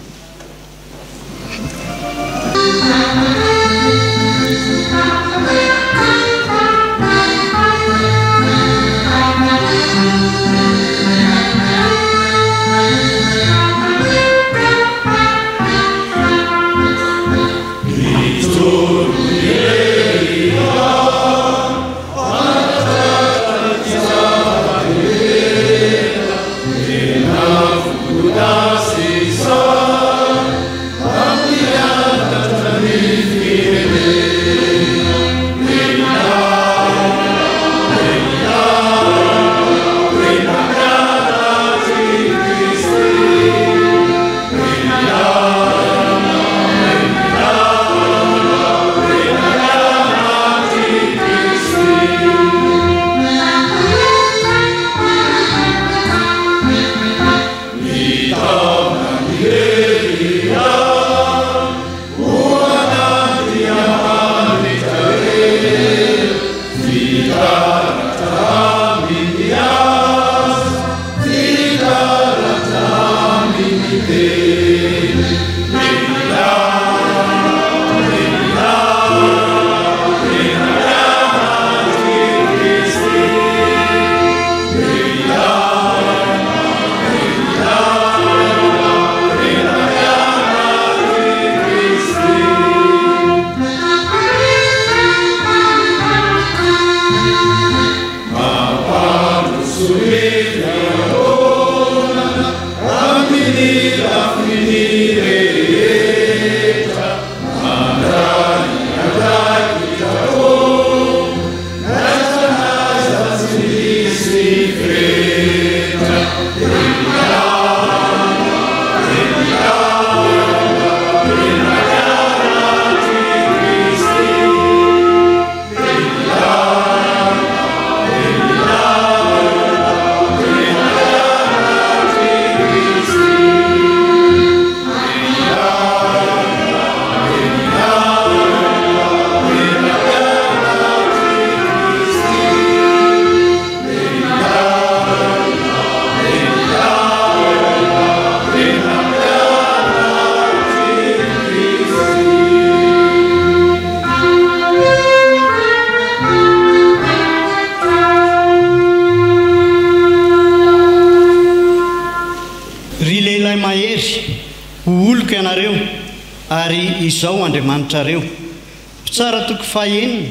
Izao Andriamanitra reo mpitsara toko fahaenina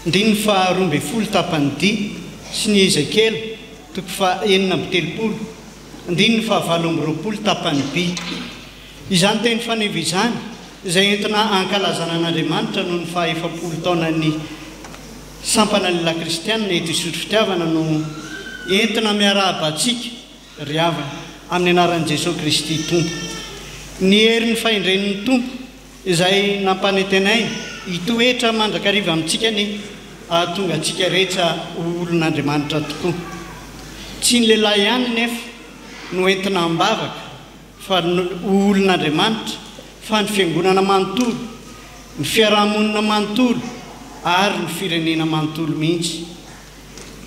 ndiny faharoambe folo tapany dy sy ny Ezekela toko fahaenina amby telopolo ndiny fahavalo amby roapolo tapany by izany teny fanevizany izay entina ankalazana an'Andriamanitra noho ny fahaefapolo taonany sampana lila kristianina eto isotro fitiavana no entina miarahabatsika ry havana amin'ny anaran'i Jesosy Kristy tompo ny herin'ny fahendren'ny tompo izay nampanentenay hitoetra mandrakariva amintsika ny tonga antsika rehetra olon'andriamanitra tokoa tsy ny lehilahy ihany nefa no entina ambavaka fa olon'andriamanitra fa ny fiangonana manontolo ny fiarahamonina manontolo ary ny firenena manontolo mihitsy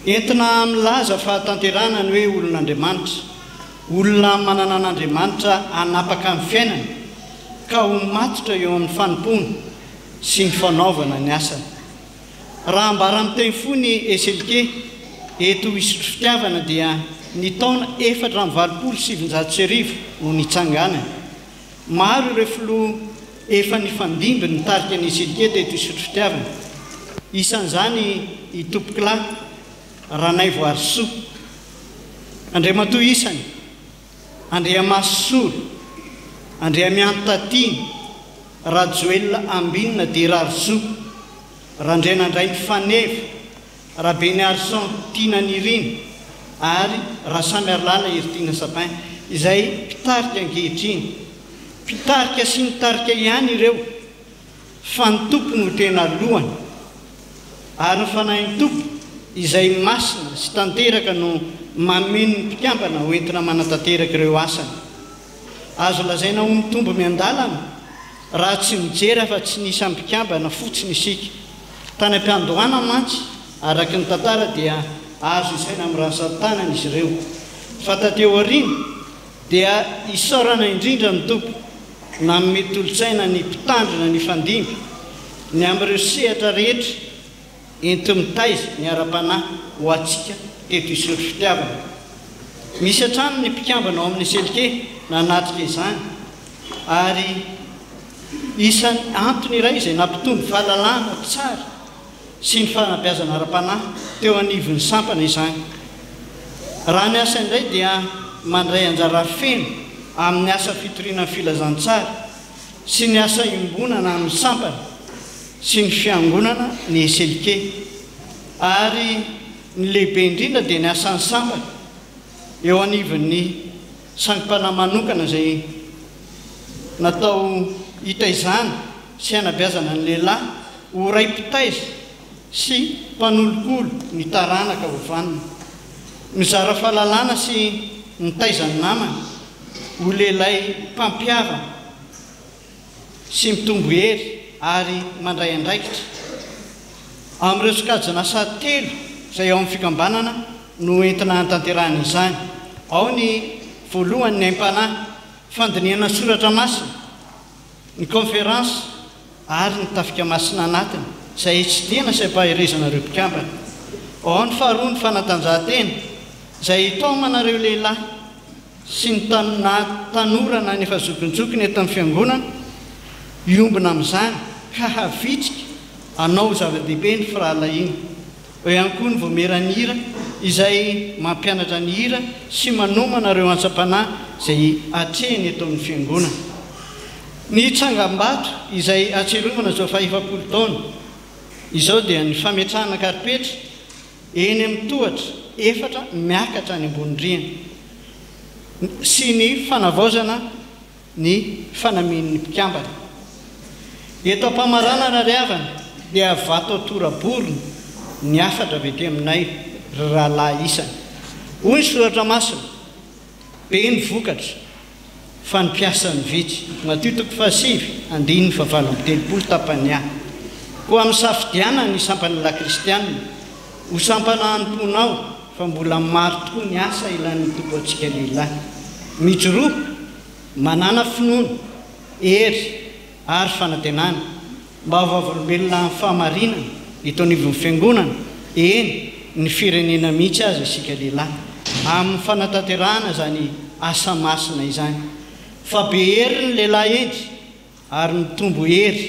entina milaza fa tanterana ny hoe olon'andriamanitra olona manana an'andriamanitra anapaka amin'ny fiainana ka ho matotra eo amin'ny fanompona sy ny fanaovana ny asany raha mbara miteny fo ny eselike eto isotro fitiavana dia ny taona 427 no nitsanganany maro ireo filoha efa nifandimby ny tarika ny eselike teto isotro fitiavana isan'izany itompokolahy ranay voarisoa Andriamatoa isany Andriamasolo Andriamiantatiny Rajoel Ambinina de Rarzo Randrenandray ny Faneva Rabeny Arson Tina Nirina ary Rasamy Arlala Eritina Sapin izay mpitarika ankehitriny mpitarika sy nitarika ihany ireo fa ny tompo no tena lohany ary ny fanahin'ny tompo izay masina sy tanteraka no mameno ny mpikambana ho entina manatanteraka ireo asany azo lazaina ho mitombo miandalana raha tsy mijery fa tsy nisy mpikambana fotsiny isika tany am-piandohana mantsy araky ny tantara dia azo isaina amin'ny rahasatanana izy ireo fa tateo arina dia isaorana indrindra ny tompo na mety olotsaina ny mpitandrina ny fandimby ny amin'ireo sehatra rehetra enti mitaiza ny ara-panahy ho atsika eto isotro fitiavana misy hatrany ny mpikambana ao amin'ny eselike nanatrika izany ary isany antony iray izay nampitombo fahalalana tsara sy ny fanabeazana ara-panahy teo anivon'ny sampana izany raha ny asa indray dia mandray anjara feno amin'ny asa fitoriana ny filazantsara sy ny asa iombonana amin'ny sampana sy ny fiangonana ny eselike ary ny lehibe indrindra dia ny asan'ny sampana eo anivon'ny sangim-panahy manokana izay natao hitaizana sy hanabeazana ny lehilahy ho ray mpitaiza sy mpanolokolo ny taranaka hovanina mizara fahalalana sy nitaizany namana ho lehilahy mpampiavana sy mitombo hery ary mandray andraikitra amin'ireo sokajana asa telo izay ao amin'ny fikambanana no entina hantanterahana izany ao ny voalohany ny aim-panahy fandiniana soratra masina ny conférance ary ny tafika masina anatiny izay tsy diana sy ampaherezana ireo mpikambana ao ny faharoa ny fanatanjahantena izay taomanareo lehilahy sy ny tanorana ny efa zokonjokony eto amin'ny fiangonana iombona amin'izany ka havitsika anao zava-dehibe ny firahalaina eo ihany koa ny voamerany hira izay mampianatra ny hira sy manomana ireo antsam-panahy izay atrehny eto amin'ny fiangonana ny tsangam-bato izay atserovana zao fa 70 taona izao dia ny fametrahana karipetra eny amin'ny tohatra efatra miakatra ny ambonindriana sy ny fanavaozana ny fanamen'ny mpikambana eto ampamarana rariavana dia vato atoraborona ny afatra vety aminay rahalahy isany hoy ny soratra masina be ny vokatra fa ny piasan'ny vitsy Matio 7:7 tapany ahy koa amin'ny safidiana ny sampana la kristianina ho sampana anomponao fa mbola maro tokoa ny asa ilan'ny tompo antsika lehilahy mijoroa manana finoana hery ary fanantenana mba vavolombelona amin'ny fahamarinana eto anivon'ny fiangonana eny ny firenena mihitsy azy isika lehilahy amin'ny fanatanterahana zany asa masina izany fa be hery ny lehilahy endry ary ny tombo hery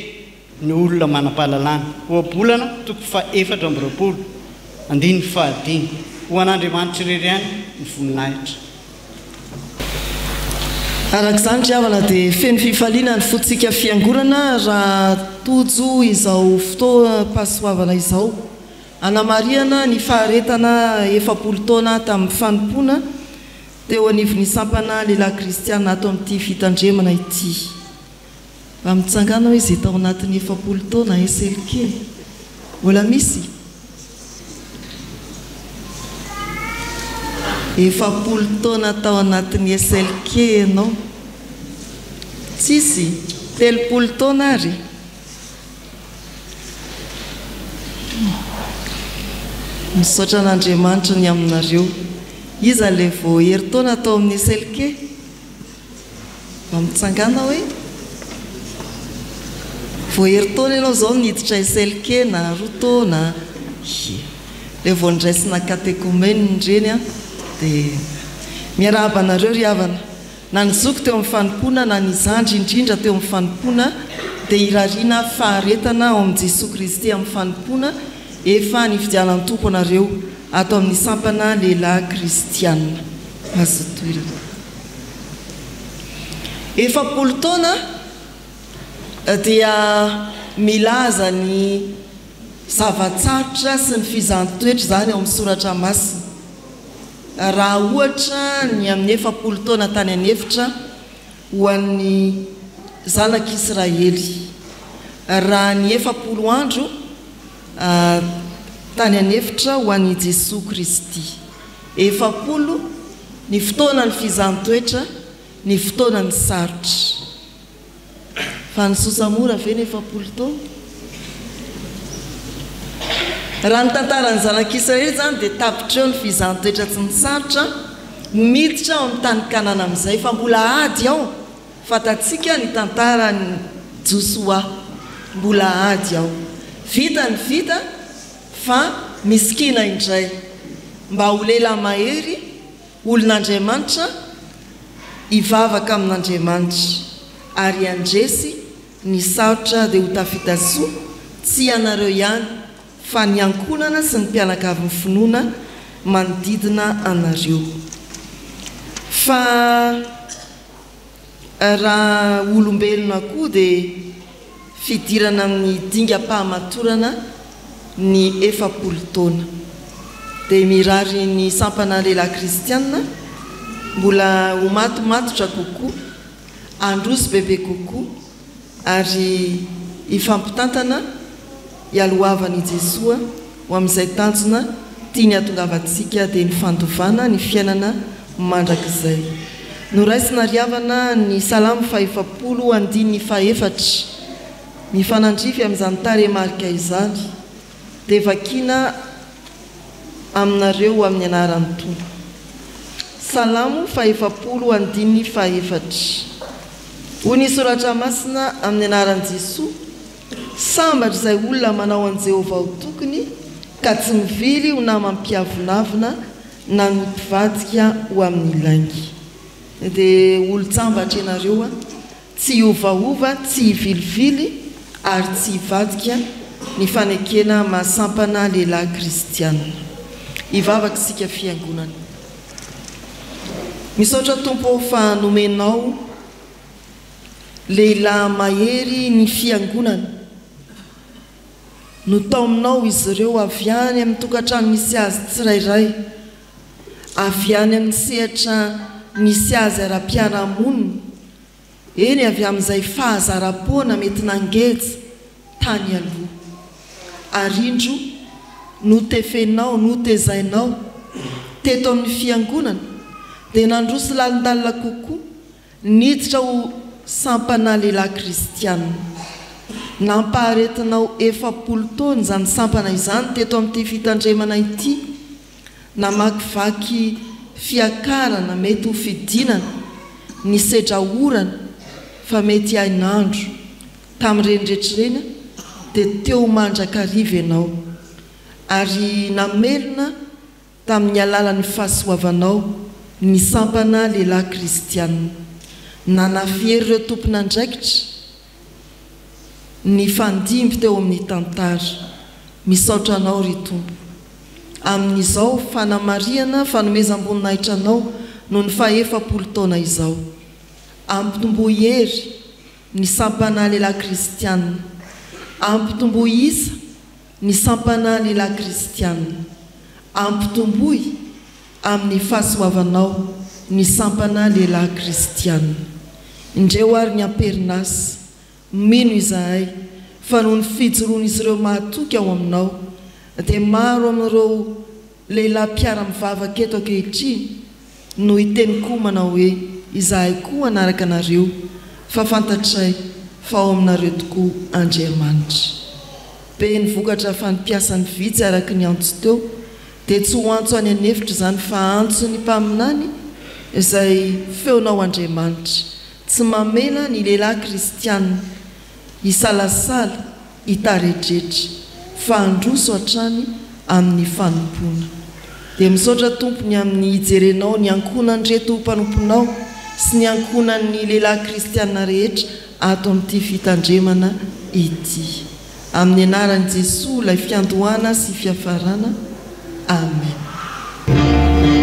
ny olona manam-pahalalana oabolana 420 andiny fahadiny ho an'Andriamanitra irery ihany ny voninahitra arak'izany riavana dia feno fifaliana ny fotsika fiangonana raha tojo izao fotoa pasoavana izao anamariana ny faharetana 70 taona tamin'ny fanompona teo anivon'ny sampana lehilahy kristiana ato amin'ity fitandremana ity mba mitsangana hoe izy tao anatin'ny 70 taona eselikely mbola misy 70 taona tao anatin'ny eselikely ianao tsisy 30 taona ary misaotra an'Andriamanitra ny aminareo iza le voahery taona tao amin'ny eselikely mba mitsangana hoe voahery taona ianao zao niditra eselikely na 2 taona le vao ndraisina katekomeny ndreny a dia miarabanareo ry havana na nizoko teo amin'ny fanompoana na nizandry indrindra teo amin'ny fanompoana dia irariana faharetana ao amin'i Jesosy Kristy amin'ny fanompoana efa ny fidianan'ny tompo anareo atao amin'ny sampana lehilahy kristianina azo toerana 70 taona dia milaza ny zavatsarotra sy ny fizahantitoetra zany ao amin'ny soratra masina raha ohatra ny amin'ny 70 taona tany anefitra ho an'ny zanak'Israely raha ny 70 andro tany anefitra ho an'i Jesosy Kristy 70 ny fotoana ny fizahantitoetra ny fotoana ny sarotra fa ny sosamora ve ny 70 taona raha ny tantaran'ny zanak'Israely zany dia tapitreo ny fizahantitoetra tsy ny sarotra miditra ao amin'ny tany Kanana amin'izay fa mbola ady ao fatatsika ny tantarany Josoa mbola ady ao vita ny vita fa miskina indray mba ho lehilahy mahery olon'Andriamanitra ivavaka amin'Andriamanitra ary andresy ny sarotra dia ho tafita soa tsy anareo ihany fa ny ankonana sy ny mpianakavy ny finoana manodidina anareo fa raha olombelona koa dia fidirana amin'ny dingam-pahamatorana ny 70 taona dia mirary ny sampana lehilahy kristianina mbola ho matomatotra kokoa androso bebe kokoa ary ifampitantana ialohavan'i Jesosy ho amin'izay tanjona tiany atongavantsika dia ny fandovana ny fiainana mandrakizay noraisina riavana ny salamo 7:4 mifanandrify amin'izany taremarika izany dia vakiana aminareo amin'ny anaran'ny tompo salamo 7:4 ho ny soratra masina amin'ny anaran'i Jesosy sambatra izay olona manao an' Jehovah ho tokony ka tsy mivily ho namam-piavonavina na ny mpivadika ho amin'ny ilaingy dia olo-tsambatra ianareo tsy hiovaova tsy hivilivily ary tsy hivadika ny fanekena mahasampana lehilahy kristianina hivavaka isika fiangonana misaotra tompo fa nomenao lehilahy mahery ny fiangonana no tao aminao izy ireo avy any amin'ny tokantrano misy azy tsirairay avy any amin'ny sehatra misy azy ara-piarahamonina eny avy amin'izay fahazara-poana mety nangeja tany aloha arindro no tefenao no tezainao teto amin'ny fiangonana dia nandroso lalindalina kokoa niditra ho sampana lehilahy kristianina nampaharetinao 70 taona izany sampana izany teto amin'ity fitandremana ity namakivaky fiakarana mety ho fidinana ny sedra orana fa mety hainandro tamin'ireny rehetrareny dia teo mandrakariva ianao ary namelona tamin'ny alalan'ny fahasoavanao ny sampana lehilahy kristianina nanafiery ireo tompon'andraikitra ny fandimby teo amin'ny tantara misaotra anao ry tompo amin'izao fanamariana fanomezam-boninahitra anao no ny 70 taona izao ampitombohery ny sampana lehilahy kristianina ampitombohy isa ny sampana lehilahy kristianina ampitombohy amin'ny fahasoavanao ny sampana lehilahy kristianina indreo ary ny amperinasy mino izahay fa noho ny fijoroan'izy ireo mahatoky ao aminao dia maro amin'ireo lehilahy mpiara-mivavaka eto ankehitriny no hiteny koa manao hoe izahay koa anaraka anareo fa fantatray fa ao aminareo tokoa Andriamanitra. Be ny vokatra fanimpiasan'ny vitsy araka ny antso teo dia tsy ho antso any anefitra izany fa antso ny mpaminany izay feonao Andriamanitra tsy mamela ny lehilahy kristianina hisalasala hitaretrehitra fa androso hatrany amin'ny fanompoana. Dia misaotra tompony amin'ny hijerenao ny ankonan'ireto mpanomponao sy ny ankonan'ny lehilahy kristianina rehetra ato amin'ity fitandremana ity. Amin'ny anaran'i Jesosy ilay fiandohana sy fiafarana. Amen. Amen.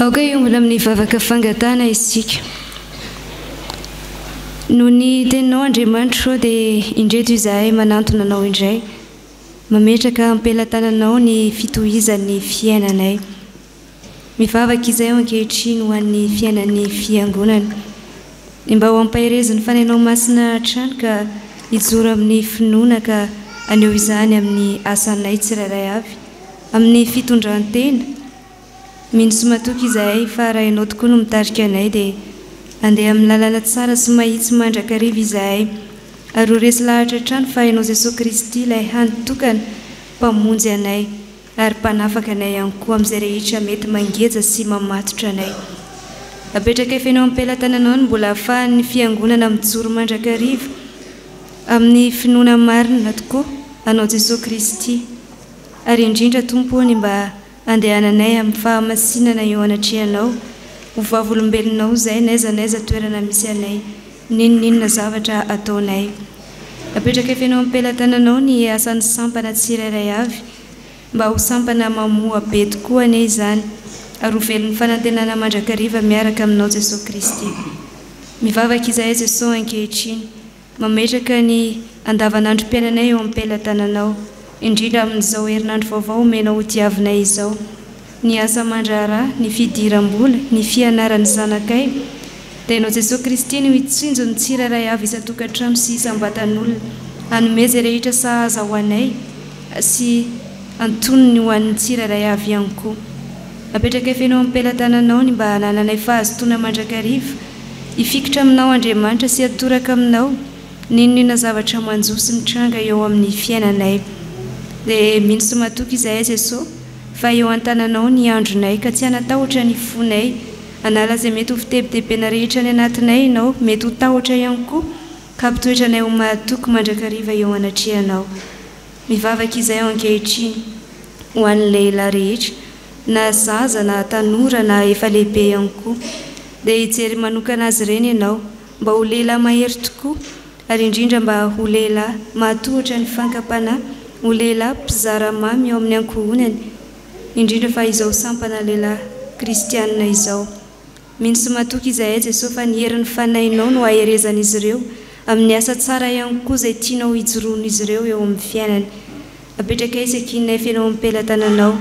aoka iombona amin'ny vavaka fangatana isika no ny teninao Andriamanitra dia indreto izahay manantona anao indray mametraka ampelantananao ny fitohizan'ny fiainanay mivavaka izay ao ankehitriny ho an'ny fiainan'ny fiangonana ny mba ho ampahireziny fanainao masina trano ka hijoro amin'ny finoana ka aneo izany amin'ny asanay tsirairay avy amin'ny fitondrantena minsy matoky izahay fa raha ianao tokoa no mitarika anay dia andeha amin'ny lalana tsara sy mahitsy mandrakariva izahay ary ho resy lahatra trano fa ianao Jesosy Kristy ilay hanitokana mpamonjy anay ary mpanafaka anay ihany koa amin'izay rehetra mety mangeja sy mamatotra anay apetraka efenao ampelantananao ny mbola ahafahan'ny fiangonana mijoro mandrakariva amin'ny finoana marina tokoa anao Jesosy Kristy ary indrindra tompony mba andehananay amin'ny fahamasinana eo anatrehanao ho vavolombelonao izay naizanaiza toerana misy anay ninninona zavatra ataonay apetraka efenao ampelantananao ny asan'ny sampana tsirairay avy mba ho sampana mamoa be tokoa ane izany ary ho velon'ny fanantenana mandrakariva miaraka aminao Jesosy Kristy mivavaka izahay Jesosy ankehitriny mametraka ny andavanandrom-piainanay eo ampelantananao indrindra amin'izao herinandro vaovao omenao ho diavinay izao ny asa mandraharaha ny fidiram-bola ny fianarany zanakay dia ianao Jesosy Kristy no hitsinjo ny tsirairay avy isan-tokantrano sy isam-batan'olona hanome izay rehetra sahaza ho anay sy antonony ho an'ny tsirairay avy ihany koa apetraka efenao ampelantananao ny mba hanananay fahazotoana mandrakariva hifikitra aminao Andriamanitra sy atoraka aminao ninona zavatra manjo sy mitranga eo amin'ny fiainanay dia minsy matoky izahay Jesosy fa eo an-tananao ny andronay ka tsy hanatahotra ny fonay anala izay mety ho fitebitebena rehetra ny anatinay ianao mety ho tahotra ihany koa ka mpitoetra anay ho mahatoky mandrakariva eo anatrehanao mivavaka izay ao ankehitriny ho an'ny lehilahy rehetra na zaza na tanora na efa lehibe ihany koa dia hijery manokana azy ireny ianao mba ho lehilahy mahery tokoa ary indrindra mba ho lehilahy mahatohatra ny fankapana ho lehilahy mpizaramamy eo amin'ny ankohonany indrindra fa izao sampana lehilahy kristianina izao minsy matoky izahay Jesosy fa ny herin'ny fanainao no aherezan'izy ireo amin'ny asa tsara ihany koa izay tianao hijoroan'izy ireo eo amin'ny fiainany apetraka izy akinay fenao ampelantananao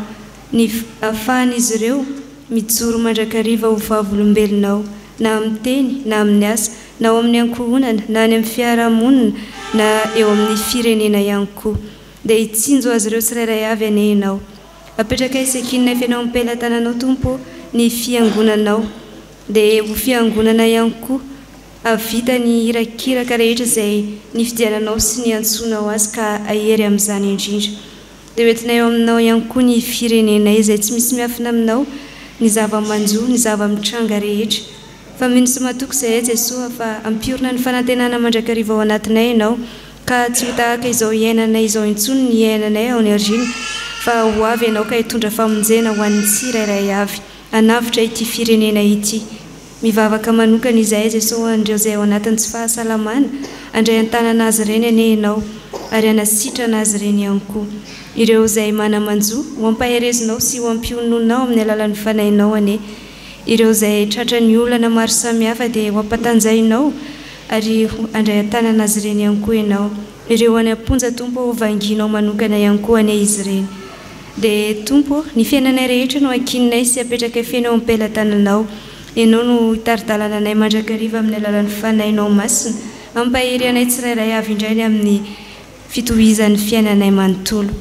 ny ahafahan'izy ireo mijoro mandrakariva ho vavolombelonao na amin'ny teny na amin'ny asa na ao amin'ny ankohonana na any amin'ny fiarahamonina na eo amin'ny firenena ihany koa dia hitsinjo azy ireo tsirairay avy anenao apetraka izy akinay fenao ampelantananao tompo ny fiangonanao dia ho fiangonana ihany koa avita ny hirakiraka rehetra izay ny fidiananao sy ny antsonao azy ka ahery amin'izany indrindra dia hoentinay eo aminao ihany koa ny firenenay izay tsy misy miafina aminao ny zava-manjo ny zava-mitranga rehetra fa minsy matoky izay Jesosy fa ampiorina ny fanantenana mandrakariva ao anatinay ianao ka tsy ho tahaka izao iainanay izao intsony ny iainanay ao ny argina fa ho avy ianao ka hitondra famonjena ho an'ny tsirairay avy anavitra ity firenena ity mivavaka manokana izahay Jesosy andreo izay ao anatin'ny tsy fahasalamana andray an-tanana azy ireny ane ianao ary anasitrana azy ireny ihany koa ireo izay manamanjo ho ampaherezinao sy ho ampiononao amin'ny alalan'ny fanainao ane ireo izay tratra ny olana maro samihafa dia ho ampatanjainao ary andray an-tanana azy ireny ihany koa ianao ireo any amponja tompo ho vanginao manokana ihany koa ane izy ireny dia tompo ny fiainanay rehetra no akinay sy apetraka efenao ampelantananao ianao no hitaridalana anay mandrakariva amin'ny alalan'ny fanainao masina ampahery anay tsirairay avy indray ny amin'ny fitohizan'ny fiainanay manontolo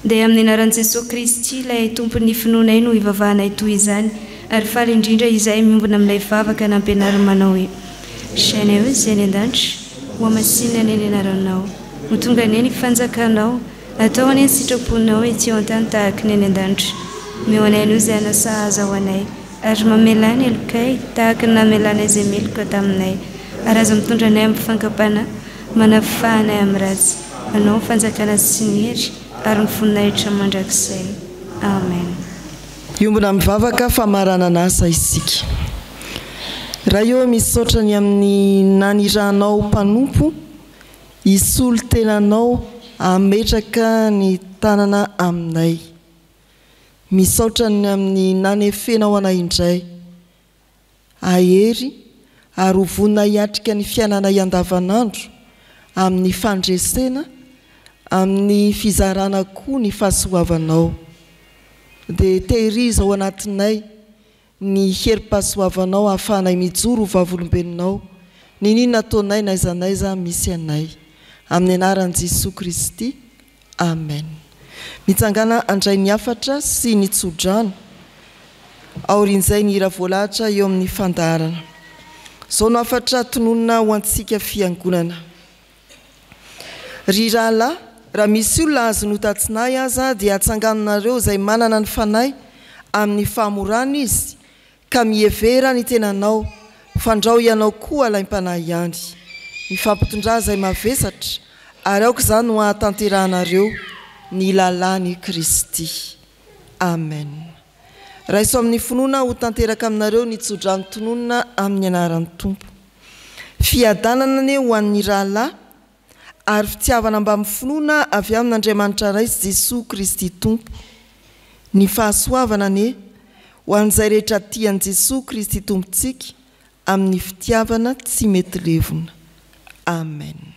dia amin'ny anaran'i Jesosy Kristy ilay tompon'ny finoanay no hivavahanay toy izany ary faly indrindra izahay miombona amin'ilay vavaka nampianariny manao hoe sainay hoe izay ny an-danitra ho amasinana eny anaranao ho tonga ny eny fanjakanao atao any ny sitraponao ety ao an-tany tahaka ny eny an-danitra meo anay no izay anasahaza ho anay ary mamelany elokay tahaka ny namelanay izay meloka taminay ary aza mitondra anay amin'ny fankapana manafahanay amin'ny ratsy anao fanjakana sy ny hery ary ny voninahitra mandrakizay amen iombona mivavaka famaranana asa isika raha eo misaotrany amin'ny nanirahanao mpanompo isolo tenanao ametraka ny tanana aminay misaotrany amin'ny nanefenao anay indray ahery ary hovonina hiatrika ny fiainana iandavanandro amin'ny fandresena amin'ny fizarana koa ny fahasoavanao dia tehiriza ao anatinay ny herim-pahasoavanao ahafahanay mijoro ho vavolombelonao ny nina ataonay naizanaiza misy anay amin'ny anaran'i Jesosy Kristy amen. Mitsangana andray ny afatra sy ny tsodrano aorin'izay ny hira voalahatra eo amin'ny fandaharana. Zao no afatra tononona ho antsika fiangonana. Ry rahalahy, raha misy olona azo notatsinay aza dia atsanganonareo izay manana ny fanahy amin'ny famorana izy ka mihevera ny tenanao fandrao ianao koa alaim-panahy ihany. Ny fampitondra izay mavesatra ary aoka izany ho ahatanterahanareo ny lalàny Kristy. Amen. Raiso amin'ny finoana ho tanteraka aminareo ny tsodrano tononona amin'ny anaran'ny Tompo. Fiadanana ne ho an'ny rahalahy ary fitiavana mba amin'ny finoana avy amin'Andriamanitra ray sy Jesosy Kristy Tompo. Ny fahasoavana ne ho an'izay rehetra tian'i Jesosy Kristy Tompontsika amin'ny fitiavana tsy mety levona. Amen.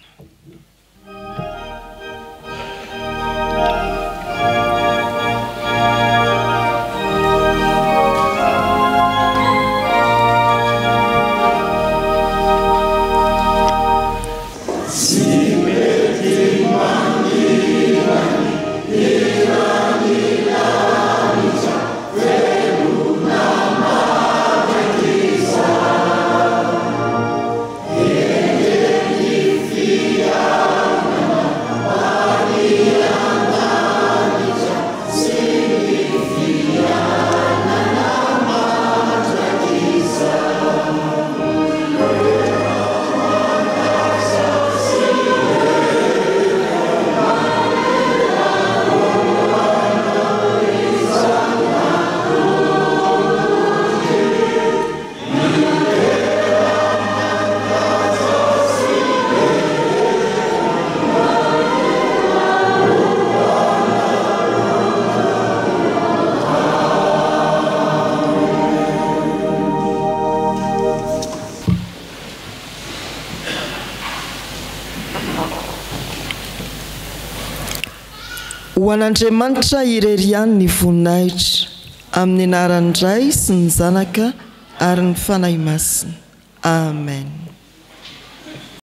Ho an'Andriamanitra ireriany ny voninahitra amin'ny anaran'ny Ray sy ny Zanaka ary ny fanahy masina. Amen.